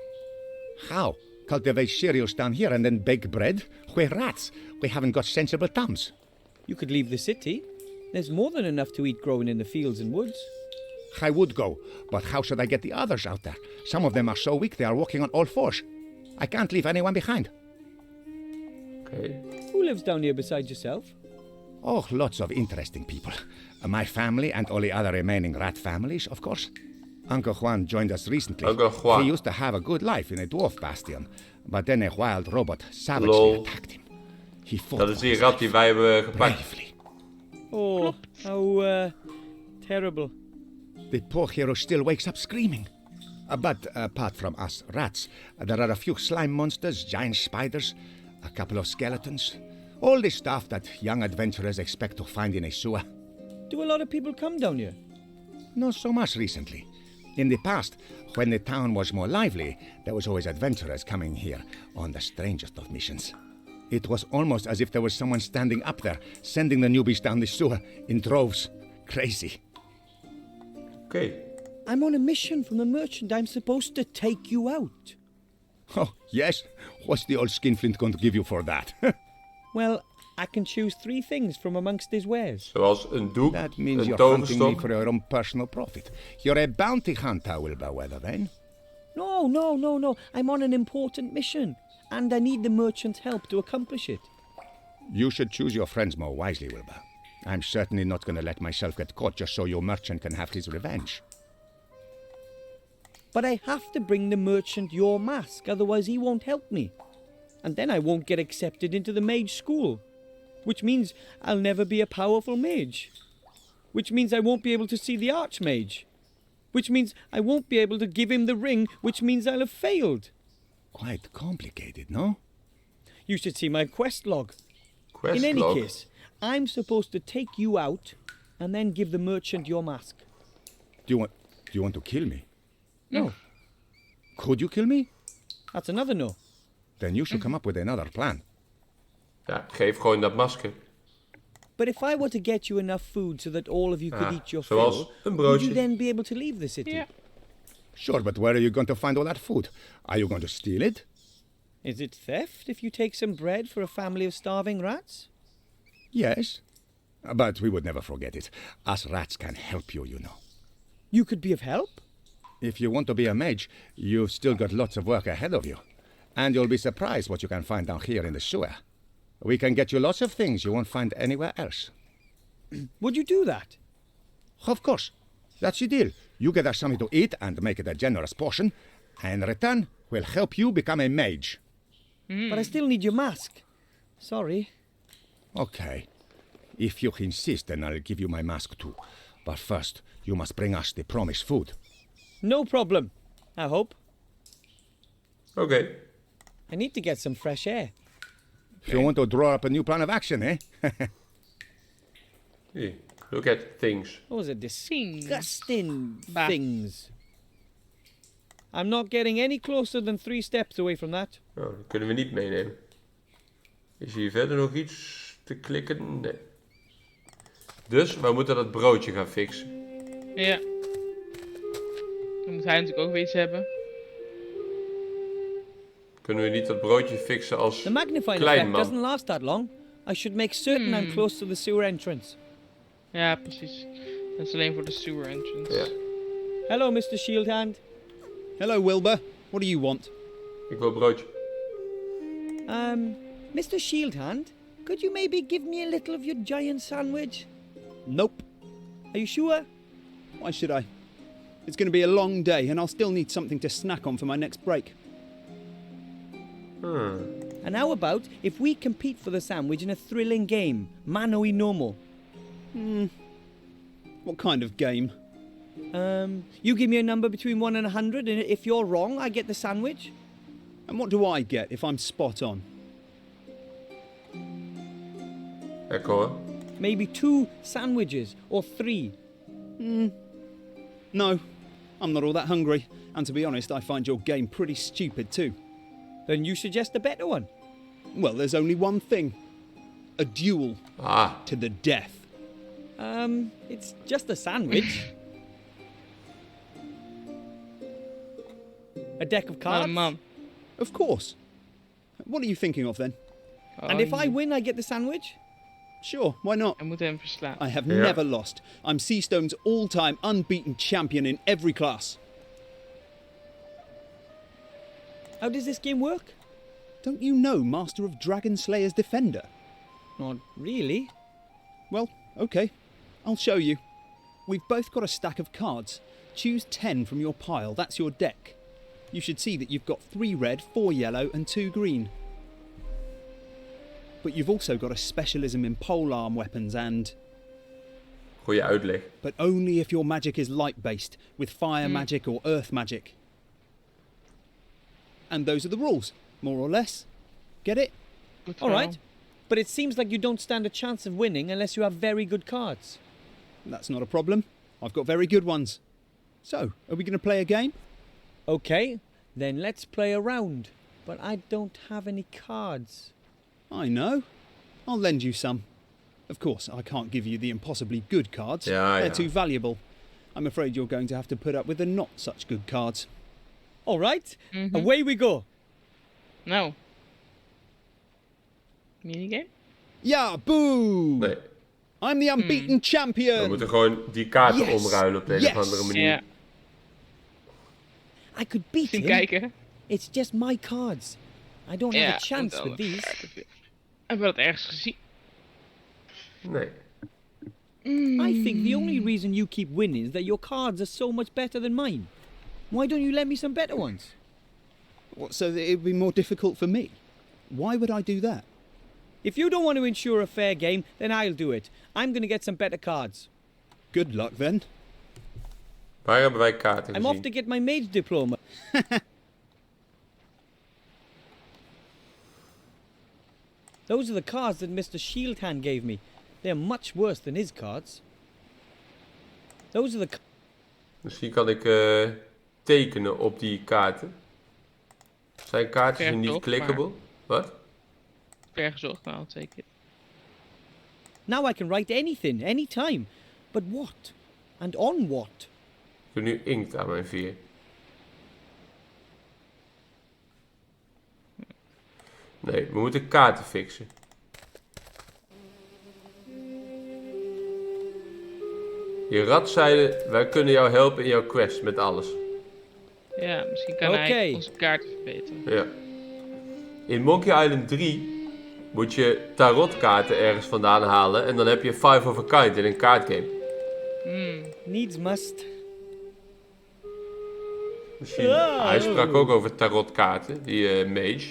How? Cultivate cereals down here and then bake bread? We're rats. We haven't got sensible thumbs. You could leave the city. There's more than enough to eat growing in the fields and woods. I would go, but how should I get the others out there? Some of them are so weak they are walking on all fours. I can't leave anyone behind. Oké. Who lives down here besides yourself? Oh, lots of interesting people. My family and all the other remaining rat families, of course. Uncle Juan joined us recently. Uncle Juan. He used to have a good life in a dwarf bastion, but then a wild robot savagely Lol. attacked him. He fought Dat is for die his rat life die wij hebben gepakt. bravely. Oh, how terrible. The poor hero still wakes up screaming. But apart from us rats, there are a few slime monsters, giant spiders, a couple of skeletons. All the stuff that young adventurers expect to find in a sewer. Do a lot of people come down here? Not so much recently. In the past, when the town was more lively, there was always adventurers coming here on the strangest of missions. It was almost as if there was someone standing up there, sending the newbies down the sewer in droves. Crazy. Oké. I'm on a mission from the merchant. I'm supposed to take you out. Oh, yes? What's the old skinflint going to give you for that? Well, I can choose 3 things from amongst his wares. Zoals een doek, That means een you're hunting me toverstok. for your own personal profit. You're a bounty hunter, Wilberweather, then? No. I'm on an important mission. And I need the merchant's help to accomplish it. You should choose your friends more wisely, Wilbur. I'm certainly not going to let myself get caught just so your merchant can have his revenge. But I have to bring the merchant your mask, otherwise he won't help me. And then I won't get accepted into the mage school. Which means I'll never be a powerful mage. Which means I won't be able to see the archmage. Which means I won't be able to give him the ring, which means I'll have failed. Quite complicated, no? You should see my quest log. Quest In any log. case, I'm supposed to take you out and then give the merchant your mask. Do you want to kill me? No, Could you kill me? that's another no. Then you should come up with another plan. Ja, geef gewoon dat masker. But if I were to get you enough food so that all of you could eat your zoals fill, een would you broodje. then be able to leave the city? Ja. Sure, but where are you going to find all that food? Are you going to steal it? Is it theft if you take some bread for a family of starving rats? Yes. But we would never forget it. Us rats can help you, you know. You could be of help? If you want to be a mage, you've still got lots of work ahead of you. And you'll be surprised what you can find down here in the sewer. We can get you lots of things you won't find anywhere else. Would you do that? Of course. That's the deal. You get us something to eat and make it a generous portion. And in return, we'll help you become a mage. But I still need your mask. Sorry. Okay. If you insist, then I'll give you my mask too. But first, you must bring us the promised food. No problem, I hope. Oké. I need to get some fresh air. If you want to draw up a new plan of action, eh? Hier. Look at things. Those are disgusting things. I'm not getting any closer than 3 steps away from that. Nou, dat kunnen we niet meenemen. Is hier verder nog iets te klikken? Nee. Dus, we moeten dat broodje gaan fixen. Ja. Dan moet hij natuurlijk ook weer iets hebben. Kunnen we niet dat broodje fixen als The magnifying klein effect man? doesn't last that long. I should make certain I'm close to the sewer entrance. Ja, precies. Dat is alleen voor de sewer entrance. Ja. Hello, Mr. Shieldhand. Hello, Wilbur. What do you want? Ik wil broodje. Mr. Shieldhand, could you maybe give me a little of your giant sandwich? Nope. Are you sure? Why should I? It's going to be a long day, and I'll still need something to snack on for my next break. And how about if we compete for the sandwich in a thrilling game, mano y nomo? What kind of game? You give me a number between 1 and 100, and if you're wrong, I get the sandwich. And what do I get if I'm spot on? Lekker hoor. Maybe 2 sandwiches, or 3. No, I'm not all that hungry. And to be honest, I find your game pretty stupid too. Then you suggest a better one. Well, there's only one thing. A duel Ah, to the death. It's just a sandwich. A deck of cards. Man. Of course. What are you thinking of then? And if I win, I get the sandwich? Sure, why not? We moeten hem verslaan. I have Yeah. never lost. I'm Seastone's all-time unbeaten champion in every class. How does this game work? Don't you know Master of Dragon Slayer's Defender? Not really. Well, okay. I'll show you. We've both got a stack of cards. Choose 10 from your pile. That's your deck. You should see that you've got 3 red, 4 yellow and 2 green. But you've also got a specialism in polearm weapons and... goeie uitleg. But only if your magic is light-based, with fire magic or earth magic. And those are the rules, more or less. Get it? Goed All verhaal. right. But it seems like you don't stand a chance of winning unless you have very good cards. That's not a problem. I've got very good ones. So, are we going to play a game? Okay, then let's play a round. But I don't have any cards. I know. I'll lend you some. Of course, I can't give you the impossibly good cards. They're too valuable. I'm afraid you're going to have to put up with the not such good cards. All right, away we go. Nou. Minigame? Ja, boo! Nee. I'm the unbeaten champion! We moeten gewoon die kaarten omruilen op de een of andere manier. Ja. I could beat Zien him. kijken. It's just my cards. I don't have a chance with these. Hebben we dat ergens gezien? Nee. I think the only reason you keep winning is that your cards are so much better than mine. Why don't you lend me some better ones? What, so that it would be more difficult for me? Why would I do that? If you don't want to ensure a fair game, then I'll do it. I'm going to get some better cards. Good luck then. Waar hebben wij kaarten I'm gezien? off to get my mage diploma. Those are the cards that Mr. Shieldhand gave me. They're much worse than his cards. Those are the... Misschien kan ik tekenen op die kaarten. Zijn kaartjes niet Verkoop, clickable? Wat? Vergezocht, nou, zeker. Now I can write anything, anytime. But what? And on what? Ik doe nu inkt aan mijn veer. Nee, we moeten kaarten fixen. Je rat zeiden, wij kunnen jou helpen in jouw quest met alles. Ja, misschien kan hij onze kaarten verbeteren. Ja. In Monkey Island 3 moet je tarotkaarten ergens vandaan halen en dan heb je 5 of a kind in een kaartgame. Needs must. Misschien. Hij sprak ook over tarotkaarten, die Mage.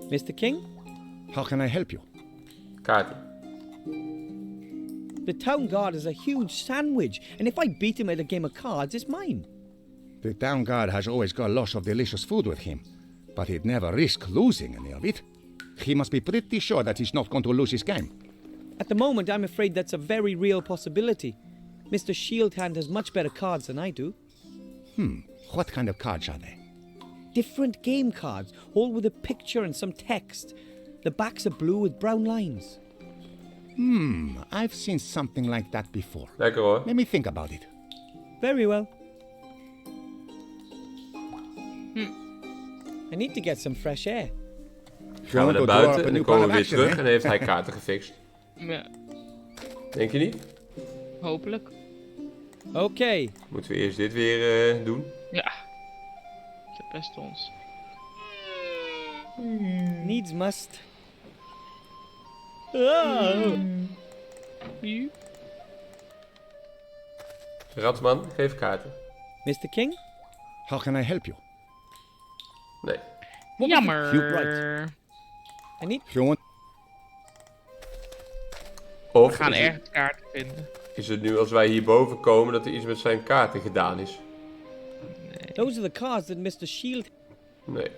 Mr. King? How can I help you? Kaarten. The town guard is a huge sandwich, and if I beat him at a game of cards, it's mine. The town guard has always got lots of delicious food with him, but he'd never risk losing any of it. He must be pretty sure that he's not going to lose his game. At the moment, I'm afraid that's a very real possibility. Mr. Shieldhand has much better cards than I do. What kind of cards are they? Different game cards, all with a picture and some text. The backs are blue with brown lines. I've seen something like that before. Lekker hoor. Let me think about it. Very well. I need to get some fresh air. Gaan we naar buiten en dan komen we weer terug en dan heeft hij kaarten gefixt. Ja, Denk je niet? hopelijk. Okay. Moeten we eerst dit weer doen? Ja. Verpest ons. Needs must. Hier. Ratsman, geef kaarten. Mr. King? How can I help you? Nee. Jammer. Right. I need... Gewoon. Of We gaan is het- ergens kaarten vinden. is het nu als wij hierboven komen dat er iets met zijn kaarten gedaan is? Those are the cards that Mr. Shield... Nee.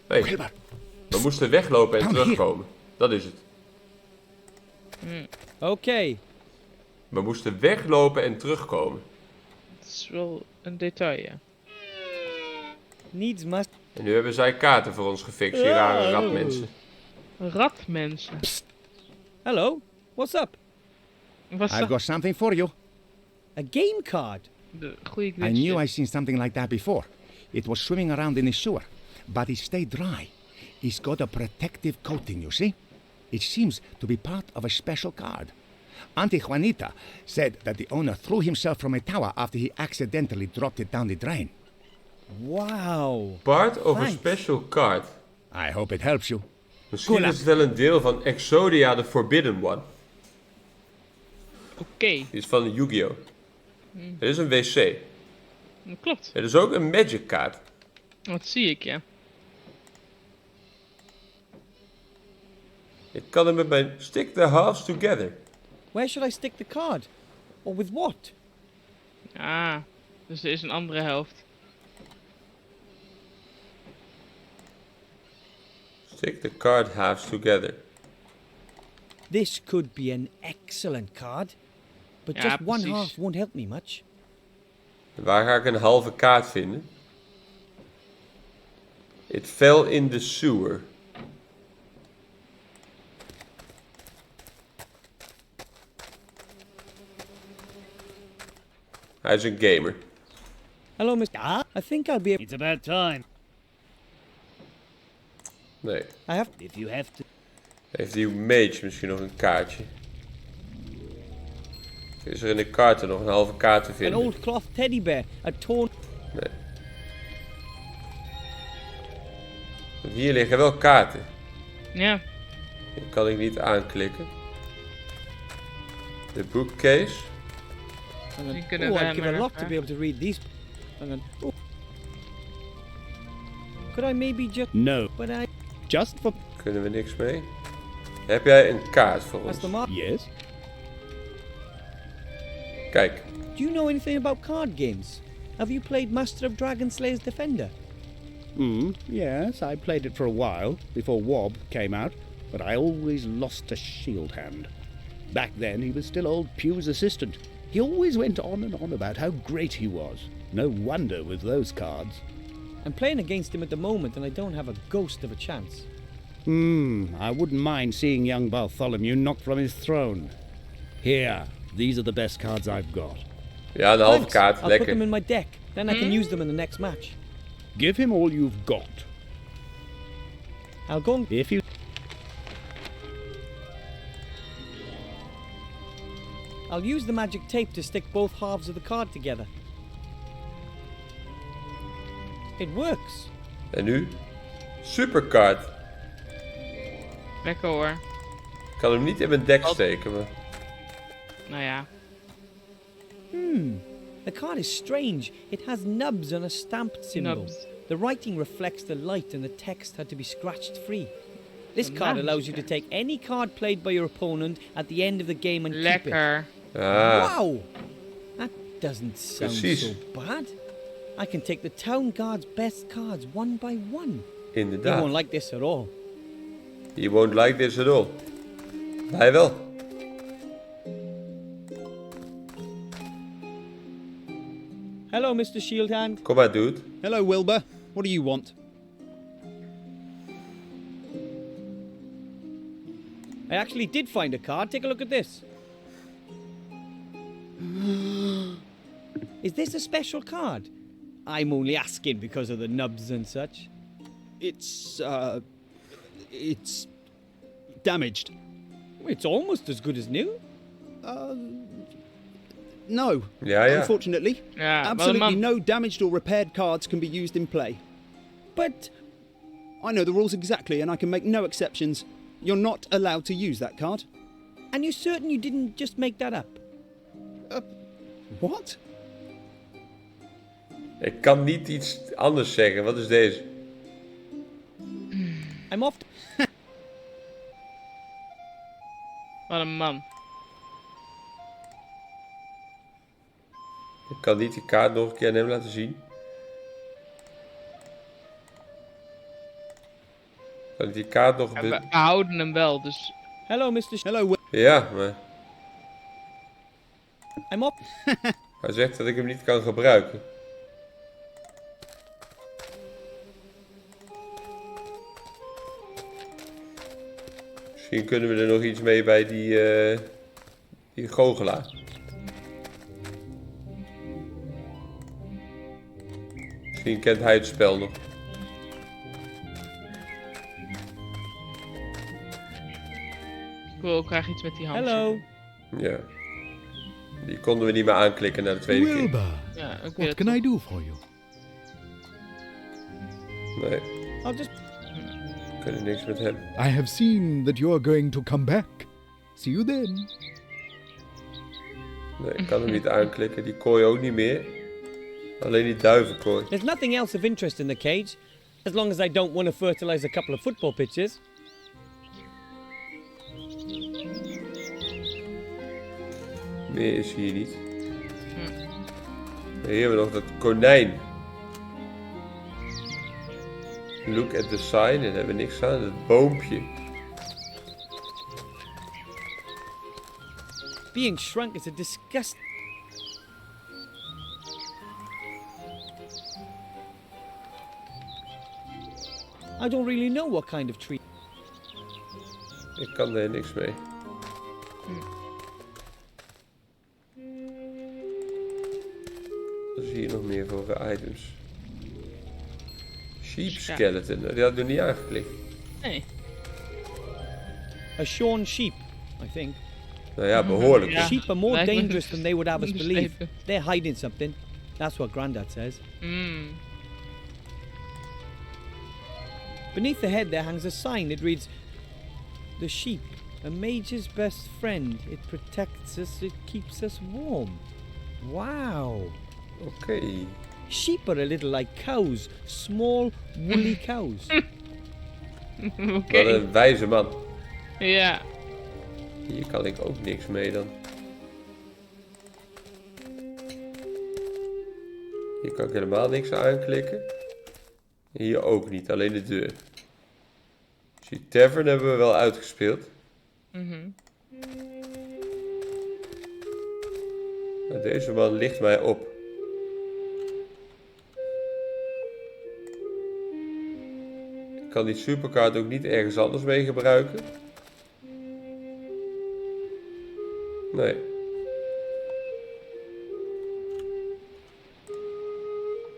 Hey, Wilbur, we moesten weglopen en Down here. terugkomen. Dat is het. Okay. We moesten weglopen en terugkomen. Dat is wel een detail, ja. Needs must... En nu hebben zij kaarten voor ons gefixt, die rare ratmensen. Ratmensen. Hello. What's up? Was I've dat got something for you. A game card? de goede I glitch? knew I'd seen something like that before. It was swimming around in the sewer, but it stayed dry. It's got a protective coating, you see? It seems to be part of a special card. Auntie Juanita said that the owner threw himself from a tower after he accidentally dropped it down the drain. Wow. Part of a Thanks. special card. I hope it helps you. Misschien is het wel een deel van Exodia the Forbidden One. Oké, Die is van Yu-Gi-Oh! Het is een wc. dat klopt. Het is ook een magic kaart. Dat zie ik, ja. Ik kan hem met mijn stick the halves together. Where should I stick the card? Or with what? Ah, dus er is een andere helft. Stick the card halves together. This could be an excellent card. but Ja, just one precies. half won't help me much. Waar ga ik een halve kaart vinden? It fell in the sewer. Hij is een gamer. Hello, Mr. I think I'll be able... It's about time. Nee. I have... If you have to. Heeft die Mage misschien nog een kaartje? Is er in de kaarten nog een halve kaart te An vinden? old cloth teddy bear. A torn... Nee. Want hier liggen wel kaarten. Ja. Die kan ik niet aanklikken. De bookcase. Die kunnen Oh, we I'd give a maar lot to even- be able to read these. And then... Oh. Could I maybe just... No. But I... Just for... Kunnen we niks mee. Heb jij een kaart voor That's ons? the mark. Yes? Kijk. Do you know anything about card games? Have you played Master of Dragon Slayer's Defender? Yes, I played it for a while, before Wob came out, but I always lost to Shield Hand. Back then, he was still old Pugh's assistant. He always went on and on about how great he was. No wonder with those cards. I'm playing against him at the moment and I don't have a ghost of a chance. I wouldn't mind seeing young Bartholomew knocked from his throne. Here, these are the best cards I've got. Ja, een halve Thanks. kaart. I'll put them Lekker. in my deck. Then I can use them in the next match. Give him all you've got. I'll go and... If you... I'll use the magic tape to stick both halves of the card together. It works. En nu? Superkaart. Lekker hoor. Ik kan hem niet in mijn deck steken, maar... Nou ja. The card is strange. It has nubs and a stamped symbol. Nubs. The writing reflects the light and the text had to be scratched free. This The card nubs. allows you to take any card played by your opponent at the end of the game and keep it. Lekker. Ah, Wow! That doesn't sound Precies. so bad. I can take the town guard's best cards one by one. They inderdaad. won't like this at all. You won't like this at all. Wij wel. Hello, Mr. Shieldhand. Kom maar, dude. Hello, Wilbur. What do you want? I actually did find a card. Take a look at this. Is this a special card? I'm only asking because of the nubs and such. It's damaged. It's almost as good as new. No. Ja, ja. Unfortunately. Ja, wat een Absolutely man. no damaged or repaired cards can be used in play. But I know the rules exactly and I can make no exceptions. You're not allowed to use that card. and you're certain you didn't just make that up? What? Ik kan niet iets anders zeggen. Wat is deze? I'm off. Wat een man. Ik kan niet die kaart nog een keer aan hem laten zien. Kan ik die kaart nog... Ja, we houden hem wel, dus... Hello, Mr. Hello, Will. Ja, maar I'm off. hij zegt dat ik hem niet kan gebruiken. Misschien kunnen we er nog iets mee bij die goochelaar. Misschien kent hij het spel nog. Ik wil ook graag iets met die hand. Hello. Ja. Die konden we niet meer aanklikken na de tweede keer. Wilbur, Ja, ook weer what het- can I do for you? Nee, I'll just. we kunnen niks met hem. I have seen that you are going to come back. See you then. Nee, ik kan hem niet aanklikken. Die kooi ook niet meer. Alleen die duivenkooi. There's nothing else of interest in the cage, as long as I don't want to fertilize a couple of football pitches. Meer is hier niet. Maar hier hebben we nog dat konijn. Look at the sign. Daar hebben we niks aan. Dat boompje. Being shrunk is a disgust. I don't really know what kind of tree. Ik kan er niks mee. Wat is hier nog meer voor items? Sheep skeleton, die had ik nog niet aangeklikt. Nee. A shorn sheep, I think. Nou ja, behoorlijk. Ja. Sheep are more Lijkt me dangerous than they would have us believe. beschreven. They're hiding something. That's what Grandad says. Beneath the head there hangs a sign. It reads, "The sheep, a mage's best friend. It protects us, it keeps us warm." Wow. Oké. Sheep are a little like cows. Small, woolly cows. Oké. Wat een wijze man. Ja. Hier kan ik ook niks mee dan. Hier kan ik helemaal niks aanklikken. Hier ook niet, alleen de deur. Dus die tavern hebben we wel uitgespeeld. Nou, deze man ligt mij op. Ik kan die supercard ook niet ergens anders mee gebruiken. Nee.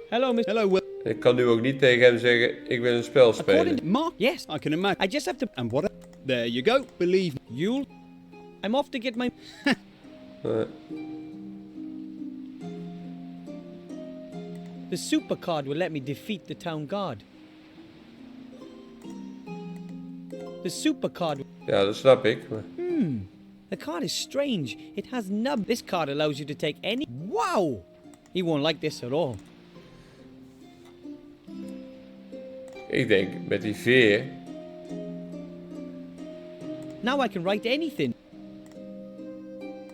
Hello, Mr. Hello, Will. Ik kan nu ook niet tegen hem zeggen, ik wil een spel spelen. According to Mark, Yes, I can imagine. I just have to. And what? There you go. Believe me. You'll. I'm off to get my. The supercard will let me defeat the town guard. The supercard. Ja, dat snap ik. Maar... The card is strange. It has nub. This card allows you to take any. Wow! He won't like this at all. Ik denk, met die veer... Now I can write anything.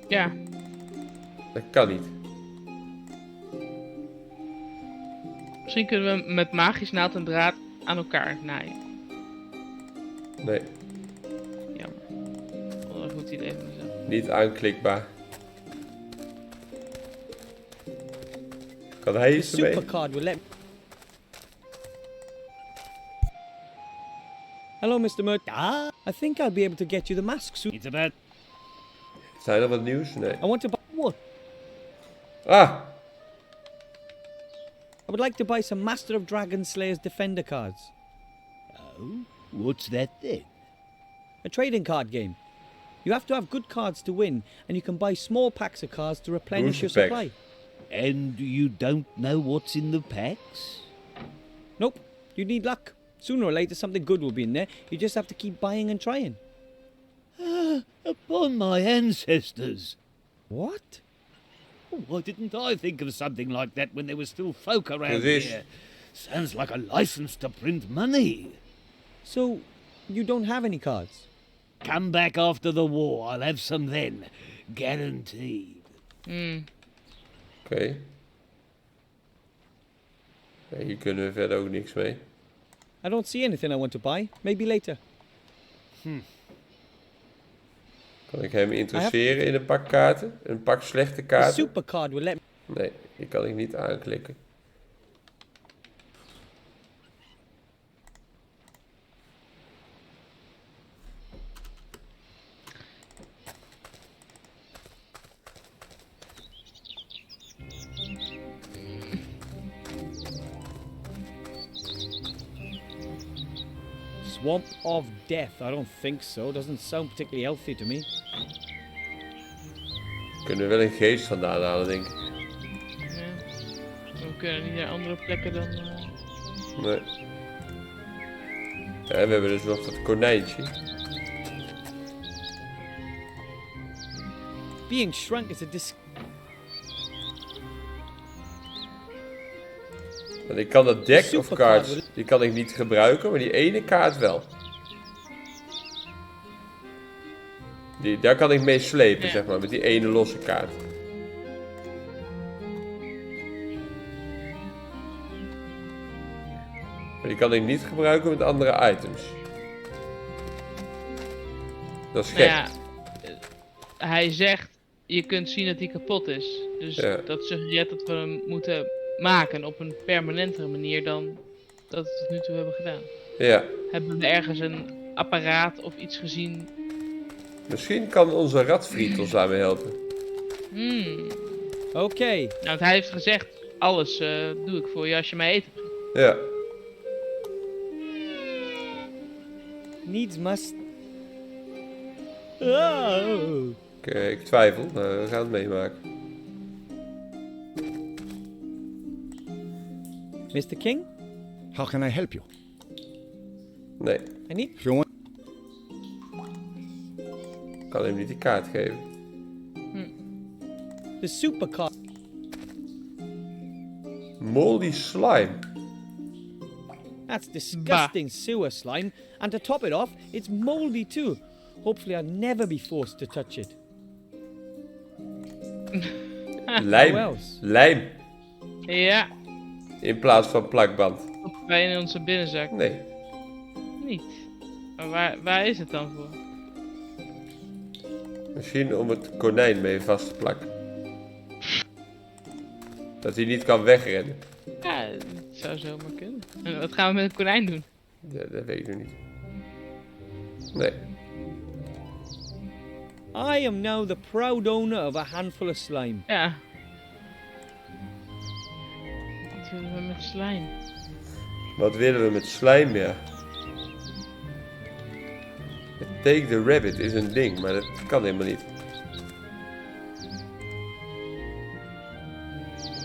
Ja. Dat kan niet. Misschien kunnen we met magisch naald en draad aan elkaar naaien. Nee, Jammer. Oh, een goed idee van mezelf. niet aanklikbaar. Kan hij The iets ermee? supercard will let. Hello, Mr. Murt. I think I'll be able to get you the mask soon. It's about Zijn er wat nieuws? Nee. I want to buy. What? Ah! I would like to buy some Master of Dragon Slayer's Defender cards. oh, what's that then? A trading card game. You have to have good cards to win, and you can buy small packs of cards to replenish your Booster packs. supply. And you don't know what's in the packs? Nope, you need luck. Sooner or later, something good will be in there. You just have to keep buying and trying. Upon my ancestors. What? Why didn't I think of something like that when there were still folk around This- here? Sounds like a license to print money. So, you don't have any cards? Come back after the war, I'll have some then. Guaranteed. Oké. Ja, hier kunnen we verder ook niks mee. I don't see anything I want to buy. Maybe later. Kan ik hem interesseren in een pak kaarten? Een pak slechte The kaarten? supercard will let me. Nee, die kan ik niet aanklikken. Swamp of Death. I don't think so. Doesn't sound particularly healthy to me. Kunnen we wel een geest vandaan halen, denk ik. Ja. We kunnen niet naar andere plekken dan... Nee. Ja, we hebben dus nog dat konijntje. Being shrunk is a Want ik kan dat deck of Supercard. cards, die kan ik niet gebruiken, maar die ene kaart wel. Daar kan ik mee slepen, Ja. zeg maar, met die ene losse kaart. Maar die kan ik niet gebruiken met andere items. Dat is gek. Nou ja, hij zegt je kunt zien dat die kapot is. Dus Ja. dat suggereert dat we hem moeten maken op een permanentere manier dan dat we tot nu toe hebben gedaan. Ja. Hebben we ergens een apparaat of iets gezien? Misschien kan onze radvriend ons daarmee helpen. Okay. Nou, want hij heeft gezegd, alles doe ik voor je als je mij eten brengt. Ja. Needs must. Oh. Oké, ik twijfel. We gaan het meemaken. Mr. King? How can I help you? Nee, I need. Jongen. ik kan hem niet die kaart geven. The supercar. Moldy slime. That's disgusting sewer slime. And to top it off, it's moldy too. Hopefully I'll never be forced to touch it. Lijm. Who else? Lijm. Ja, In plaats van plakband. op wij in onze binnenzak. Nee. Niet. Maar waar is het dan voor? Misschien om het konijn mee vast te plakken. Dat hij niet kan wegrennen. Ja, het zou zomaar kunnen. En wat gaan we met een konijn doen? Dat weet ik nog niet. Nee. I am now the proud owner of a handful of slime. Ja. Wat willen we met slijm? Wat willen we met slijm, ja? Take the rabbit is een ding, maar dat kan helemaal niet.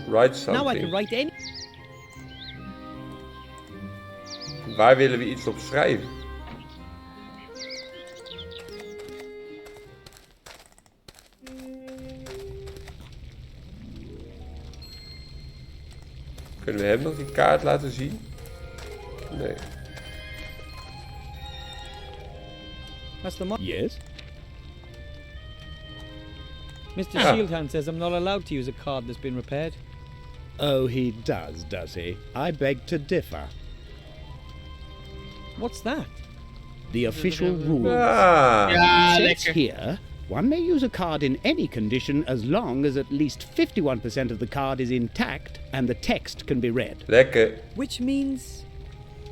Write Now I something. can write any. Waar willen we iets op schrijven? Kunnen we hem nog die kaart laten zien? Nee. That's the Yes? Mr. Ah. Shieldhand says I'm not allowed to use a card that's been repaired. Oh, he does he? I beg to differ. What's that? The official rule. Ah, Ja, It says lekker. here, one may use a card in any condition as long as at least 51% of the card is intact and the text can be read. lekker. Which means.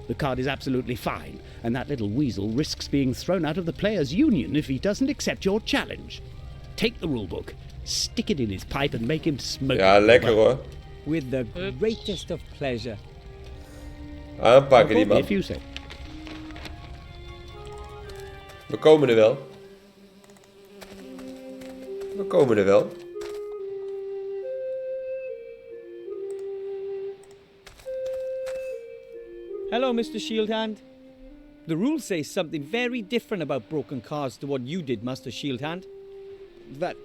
The card is absolutely fine, and that little weasel risks being thrown out of the players' union if he doesn't accept your challenge. Take the rulebook, stick it in his pipe and make him smoke Ja, it. lekker hoor. With the greatest of pleasure. Aanpakken die man. If you say. We komen er wel. We komen er wel. Hello, Mr. Shieldhand. The rules say something very different about broken cards to what you did, Master Shieldhand. That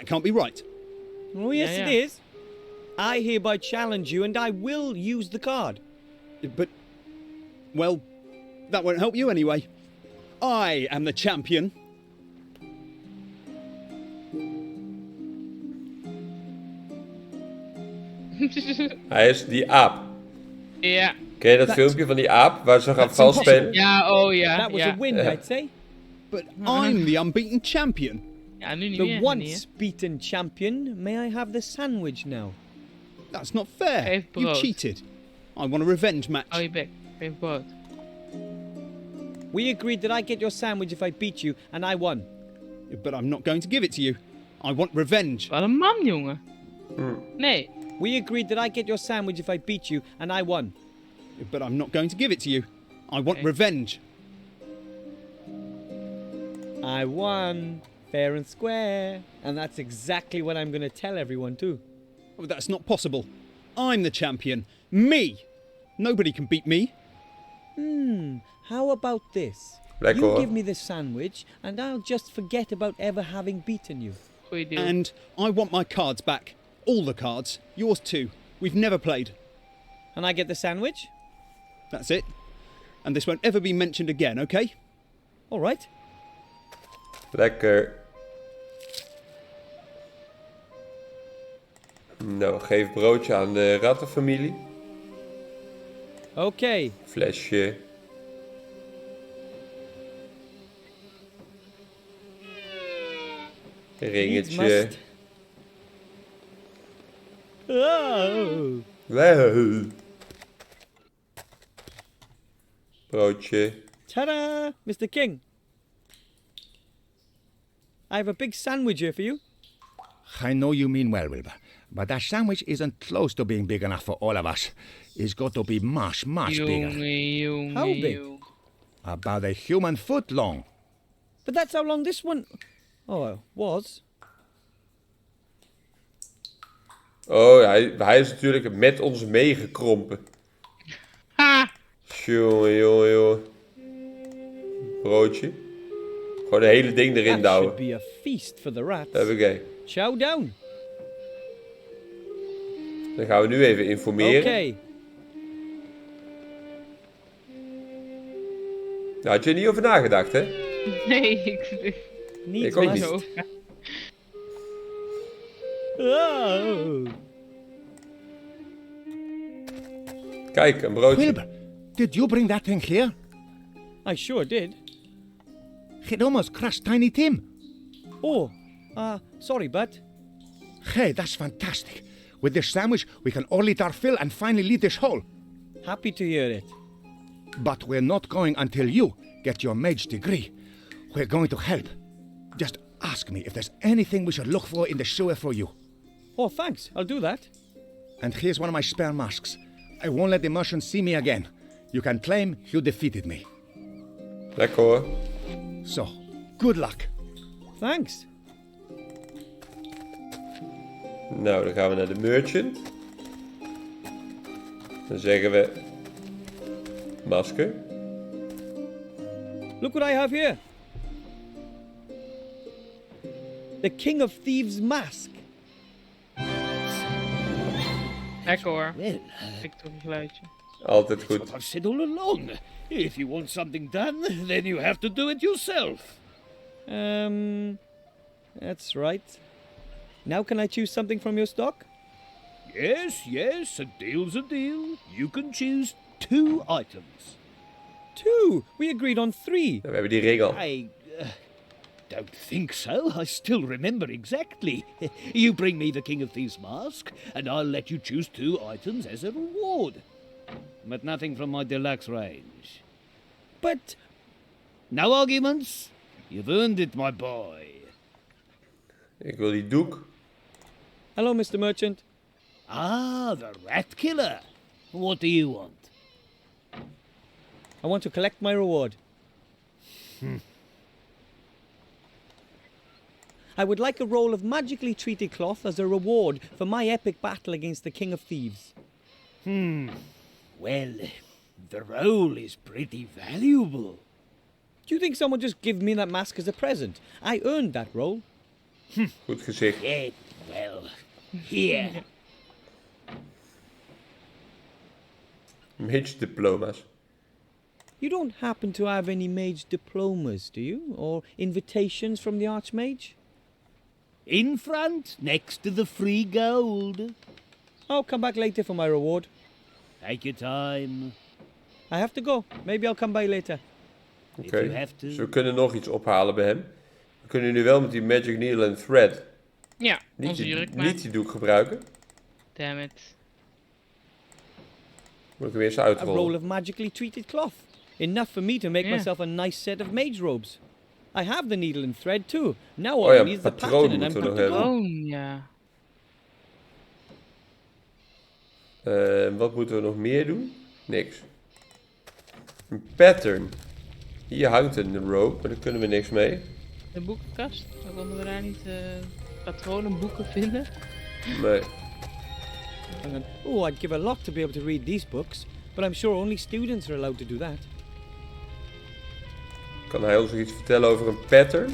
can't be right. Oh, yes, Yeah, it yeah. is. I hereby challenge you, and I will use the card. But, well, that won't help you anyway. I am the champion. Hij is die aap. Ja. Ken je dat filmpje van die aap waar ze gaan That's vals spelen? impossible. Ja, oh ja. That was ja. a win, Yeah. I'd say. But I'm the unbeaten champion. Ja, nu niet The meer. once beaten champion. May I have the sandwich now? That's not fair. Geef You brood. cheated. I want a revenge match. Hou je bek. Geef brood. We agreed that I get your sandwich if I beat you, and I won. But I'm not going to give it to you. I want revenge. Wat een man, jongen. Nee. We agreed that I get your sandwich if I beat you, and I won. But I'm not going to give it to you. I want Okay. revenge. I won. Fair and square. And that's exactly what I'm going to tell everyone, too. Oh, that's not possible. I'm the champion. Me. Nobody can beat me. How about this? Lekker You hoor. give me the sandwich, and I'll just forget about ever having beaten you. Goeie deal. And I want my cards back. All the cards. Yours too. We've never played. And I get the sandwich? That's it. And this won't ever be mentioned again, okay? All right. Lekker. Nou, geef broodje aan de rattenfamilie. Okay. Flesje. Ringetje. Oh. Wel. Broodje. Ta-da, Mr. King. I have a big sandwich here for you. I know you mean well, Wilbur, but that sandwich isn't close to being big enough for all of us. It's got to be much bigger. How big? About a human foot long. But that's how long this one... Oh, was. Oh, hij is natuurlijk met ons meegekrompen. Ha! Jongen. Broodje. Gewoon de hele ding erin That douwen. should be a feast for the rats. Oké. Chow down. Dan gaan we nu even informeren. Okay. Daar had je er niet over nagedacht, hè? Nee, Needs Ik ook must. niet. Oh. Kijk, een broodje. Wilbur, did you bring that thing here? I sure did. It almost crushed Tiny Tim. Oh, sorry, bud. Hey, that's fantastic. With this sandwich, we can all eat our fill and finally leave this hole. Happy to hear it. But we're not going until you get your mage degree. We're going to help. Just ask me if there's anything we should look for in the sewer for you. Oh, thanks. I'll do that. And here's one of my spare masks. I won't let the Martians see me again. You can claim you defeated me. Lekker hoor. So, good luck. Thanks. Nou, dan gaan we naar de merchant. Dan zeggen we... Masker. Look what I have here. The King of Thieves mask. Lekker hoor. Well, Ik toch een geluidje. Altijd goed. what I've said all along. If you want something done, then you have to do it yourself. That's right. Now can I choose something from your stock? Yes, a deal's a deal. You can choose 2 items. 2. We agreed on 3. We hebben die ring al. I don't think so. I still remember exactly. You bring me the King of Thieves mask, and I'll let you choose 2 items as a reward. But nothing from my deluxe range. But No arguments. You've earned it, my boy. Ik wil die doek. hello, Mr. Merchant. Ah, the rat killer. What do you want? I want to collect my reward. I would like a roll of magically treated cloth as a reward for my epic battle against the King of Thieves. Well, the roll is pretty valuable. Do you think someone just give me that mask as a present? I earned that roll. Goed gezicht. Yeah, well, here. Mage diploma's. You don't happen to have any mage diplomas, do you? Or invitations from the Archmage? In front, next to the free gold. I'll come back later for my reward. Take your time. I have to go. Maybe I'll come by later. Oké. If you have to. Dus we kunnen nog iets ophalen bij hem. We kunnen nu wel met die Magic Needle en Thread Ja, niet onze die, jurk niet die doek gebruiken. Damn it. Moet ik hem eerst A roll uitrollen. of magically treated cloth. Enough for me to make Yeah. myself a nice set of mage robes. I have the needle and thread too. Now all Oh ja, I need is the patroon pattern and I'm moeten we good nog to go. hebben. Oh, ja. Wat moeten we nog meer doen? Niks. Een pattern. Hier hangt een rope, maar daar kunnen we niks mee. De boekenkast. Dan konden we daar niet patronen, boeken vinden. Nee. Oh, I'd give a lot to be able to read these books, but I'm sure only students are allowed to do that. Kan hij ons nog iets vertellen over een pattern?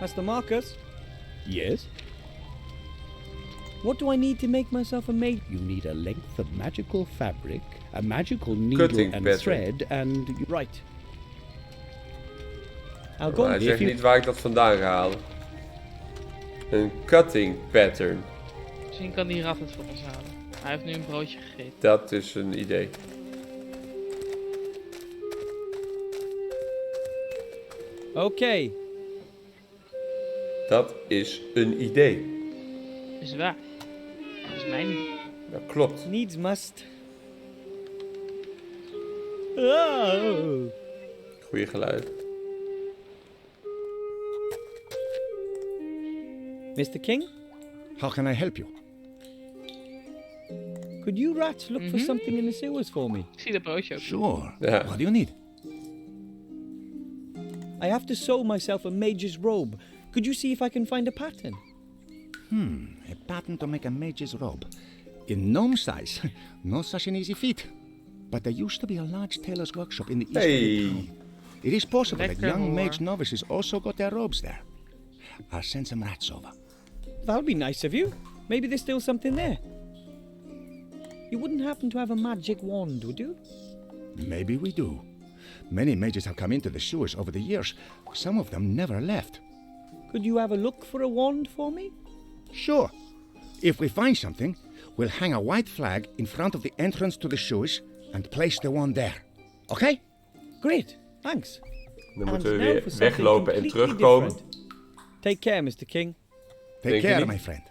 Master Marcus, Yes? what do I need to make myself a mage? You need a length of magical fabric, a magical needle Cutting and pattern. thread, and... Right. I'll go Maar hij and zegt niet waar ik dat vandaan ga halen. Een cutting pattern. Misschien kan die rat het voor ons halen. Hij heeft nu een broodje gegeten. Dat is een idee. Okay. Dat is een idee. Is waar. Dat is mijn idee. Dat klopt. Needs must. Oh. Goeie geluid. Mr. King, How can I help you? could you rats look for something in the sewers for me? Ik zie dat broodje ook. Sure. Yeah. What do you need? I have to sew myself a mage's robe. Could you see if I can find a pattern? A pattern to make a mage's robe. In gnome size. No such an easy feat. But there used to be a large tailor's workshop in the east of the town. It is possible that Lekker, young hoor. mage novices also got their robes there. I'll send some rats over. That'll be nice of you. Maybe there's still something there. You wouldn't happen to have a magic wand, would you? Maybe we do. Many mages have come into the sewers over the years. Some of them never left. Could you have a look for a wand for me? Sure. If we find something, we'll hang a white flag in front of the entrance to the sewers and place the wand there. Okay? Great, thanks. Dan And moeten we now weer for something weglopen en completely terugkomen. different. Take care, Mr. King. Take Denk je care, niet? my friend.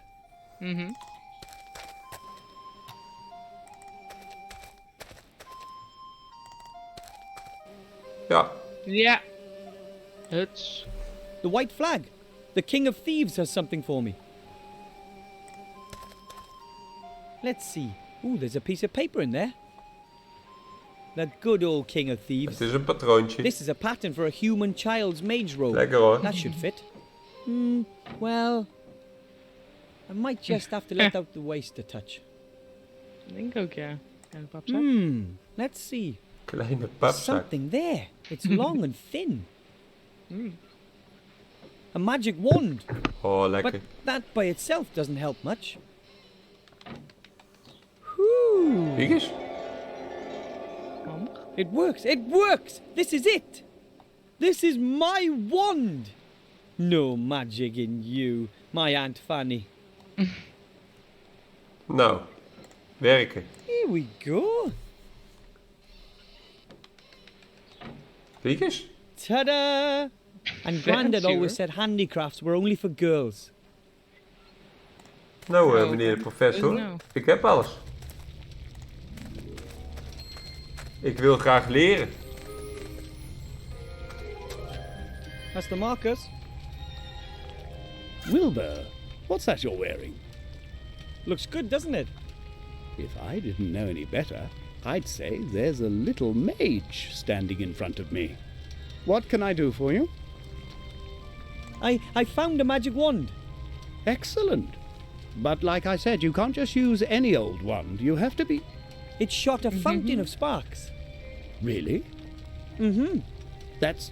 Ja. Ja. Huts. The white flag. The King of Thieves has something for me. Let's see. Ooh, there's a piece of paper in there. The good old King of Thieves. Het is een patroontje. This is a pattern for a human child's mage robe. Lekker hoor. That should fit. Well, I might just have to let out the waist a touch. Ik denk ook, ja. Ja, de papzak. Let's see. Kleine papzak. Something there. It's long and thin. A magic wand. Oh, But lekker. that by itself doesn't help much. Whew. Kijk eens. Handig. It works. It works. This is it. This is my wand. No magic in you, my Aunt Fanny. Nou, werken. Here we go. Kijk eens. Ta-da! And Grandad Fancy, always hoor. said handicrafts were only for girls. Nou, Oh, meneer de professor. nou. Ik heb alles. Ik wil graag leren. Master Marcus? Wilbur, what's that you're wearing? Looks good, doesn't it? If I didn't know any better, I'd say there's a little mage standing in front of me. What can I do for you? I found a magic wand. Excellent. But like I said, you can't just use any old wand. You have to be... It shot a fountain of sparks. Really? Mm-hmm. That's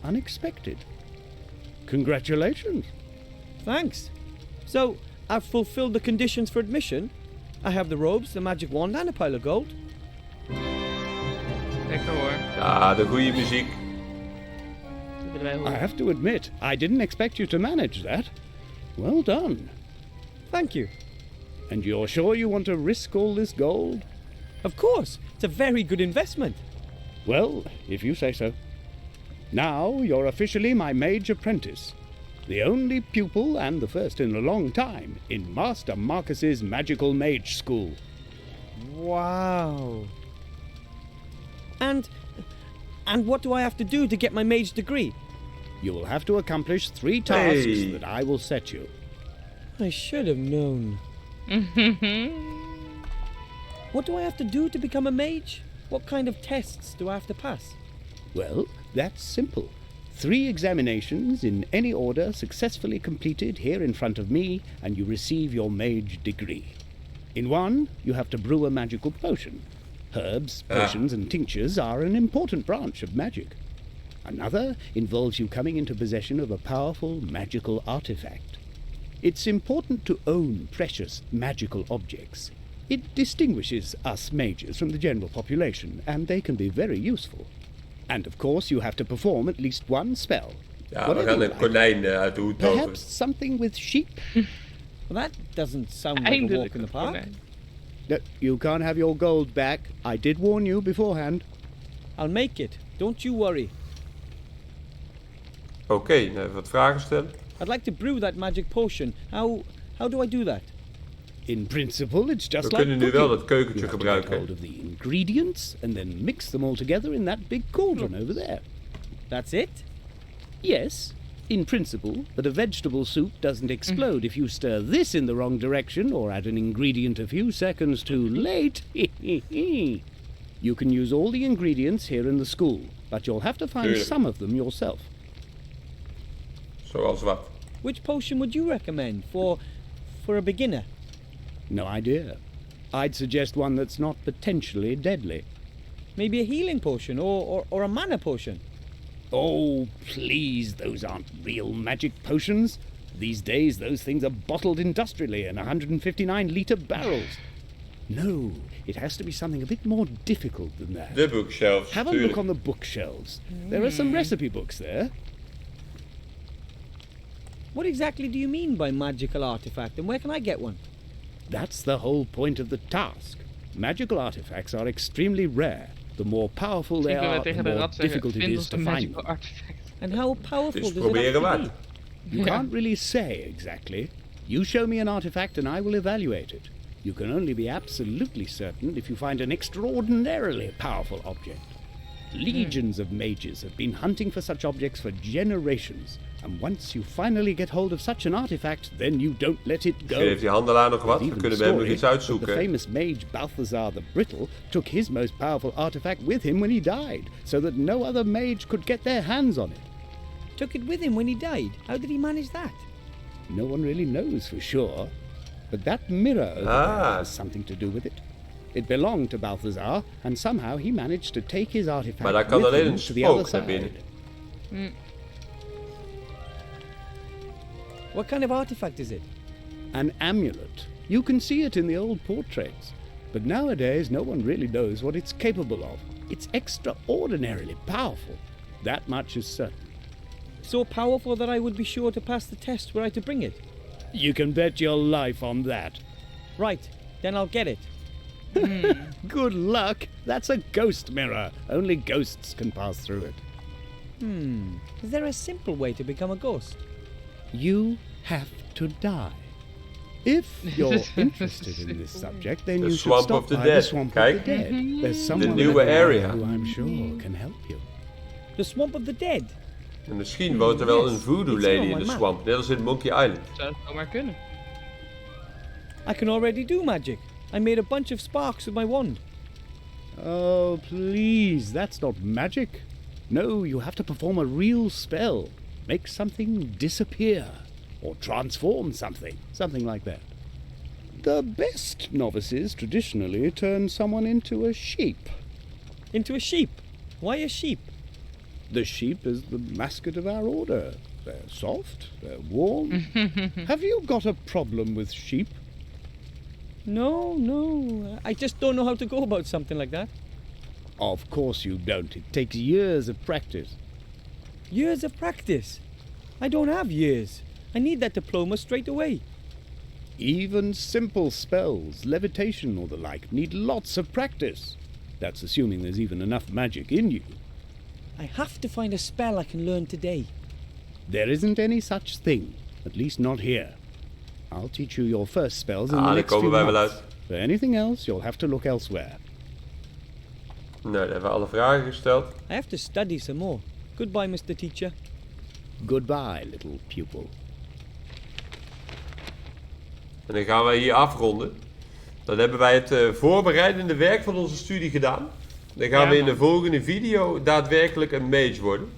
unexpected. Congratulations. Thanks. So, I've fulfilled the conditions for admission. I have the robes, the magic wand, and a pile of gold. Lekker hoor. Ja, de goede muziek. Dat willen wij I horen. have to admit, I didn't expect you to manage that. Well done. Thank you. And you're sure you want to risk all this gold? Of course, it's a very good investment. Well, if you say so. Now you're officially my mage apprentice. The only pupil and the first in a long time in Master Marcus's magical mage school. Wow. And what do I have to do to get my mage degree? You will have to accomplish 3 tasks Hey. that I will set you. I should have known. What do I have to do to become a mage? What kind of tests do I have to pass? Well, that's simple. 3 examinations in any order successfully completed here in front of me, and you receive your mage degree. In one, you have to brew a magical potion. Herbs, potions, and tinctures are an important branch of magic. Another involves you coming into possession of a powerful magical artifact. It's important to own precious magical objects. It distinguishes us mages from the general population, and they can be very useful. And of course, you have to perform at least one spell. Ja, we Whatever gaan you een like. konijn uit de hoed toveren. Perhaps something with sheep? Well, that doesn't sound like a walk Eindelijk in the een park. konijn. No, you can't have your gold back. I did warn you beforehand. I'll make it. Don't you worry. Oké, nou even wat vragen stellen. I'd like to brew that magic potion. How do I do that? In principle, it's just We like kunnen nu wel cooking. dat keukentje You have to get gebruiken. hold of the ingredients and then mix them all together in that big cauldron over there. That's it? Yes, in principle, but a vegetable soup doesn't explode if you stir this in the wrong direction or add an ingredient a few seconds too late. You can use all the ingredients here in the school, but you'll have to find Tuurlijk. some of them yourself. Zoals wat? Which potion would you recommend for a beginner? No idea. I'd suggest one that's not potentially deadly. Maybe a healing potion or a mana potion? Oh, please, those aren't real magic potions. These days, those things are bottled industrially in 159-litre barrels. No, it has to be something a bit more difficult than that. De bookshelves, Have a tuurlijk. look on the bookshelves. There are some recipe books there. What exactly do you mean by magical artifact, and where can I get one? That's the whole point of the task. Magical artifacts are extremely rare. The more powerful they Misschien are, kunnen we the tegen de more rat zeggen, difficult it vind is ons to een find magical them. artifact. And how powerful Dus does it proberen have to wat. be? You can't really say exactly. You show me an artifact and I will evaluate it. You can only be absolutely certain if you find an extraordinarily powerful object. Legions of mages have been hunting for such objects for generations. And once you finally get hold of such an artifact, then you don't let it go. Misschien heeft die handelaar nog wat. There's We even kunnen the bij hem nog story iets that the uitzoeken. famous mage Balthazar the Brittle took his most powerful artifact with him when he died, so that no other mage could get their hands on it. Took it with him when he died. How did he manage that? No one really knows for sure, but that mirror over there has something to do with it. It belonged to Balthazar, and somehow he managed to take his artifact Maar daar kan with alleen him een to the other spook naar side. binnen. What kind of artifact is it? An amulet. You can see it in the old portraits, but nowadays no one really knows what it's capable of. It's extraordinarily powerful. That much is certain. So powerful that I would be sure to pass the test were I to bring it. You can bet your life on that. Right, then I'll get it. Good luck. That's a ghost mirror. Only ghosts can pass through it. Is there a simple way to become a ghost? You have to die. If you're interested in this subject, then The you Swamp should stop of the by Dead. the Swamp Kijk. of the Dead. There's someone nieuwe over there area. who I'm sure can help you. The Swamp of the Dead? En misschien woont er wel Yes, een voodoo it's lady on in my de map. swamp. Net als in Monkey Island. Zou het zomaar kunnen. I can already do magic. I made a bunch of sparks with my wand. Oh, please, that's not magic. No, you have to perform a real spell. Make something disappear. Or transform something. Something like that. The best novices traditionally turn someone into a sheep. Into a sheep? Why a sheep? The sheep is the mascot of our order. They're soft, they're warm. Have you got a problem with sheep? No. I just don't know how to go about something like that. Of course you don't. It takes years of practice. Years of practice. I don't have years. I need that diploma straight away. Even simple spells, levitation or the like, need lots of practice. That's assuming there's even enough magic in you. I have to find a spell I can learn today. There isn't any such thing, at least not here. I'll teach you your first spells in the Daar next few komen wij wel months. uit. For anything else, you'll have to look elsewhere. Nou, dan hebben we alle vragen gesteld. I have to study some more. Goodbye, Mr. Teacher. Goodbye, little pupil. En dan gaan wij hier afronden. Dan hebben wij het voorbereidende werk van onze studie gedaan. Dan gaan we in de volgende video daadwerkelijk een mage worden.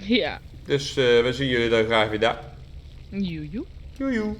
Ja. Dus we zien jullie dan graag weer daar. Joejoe. Joejoe.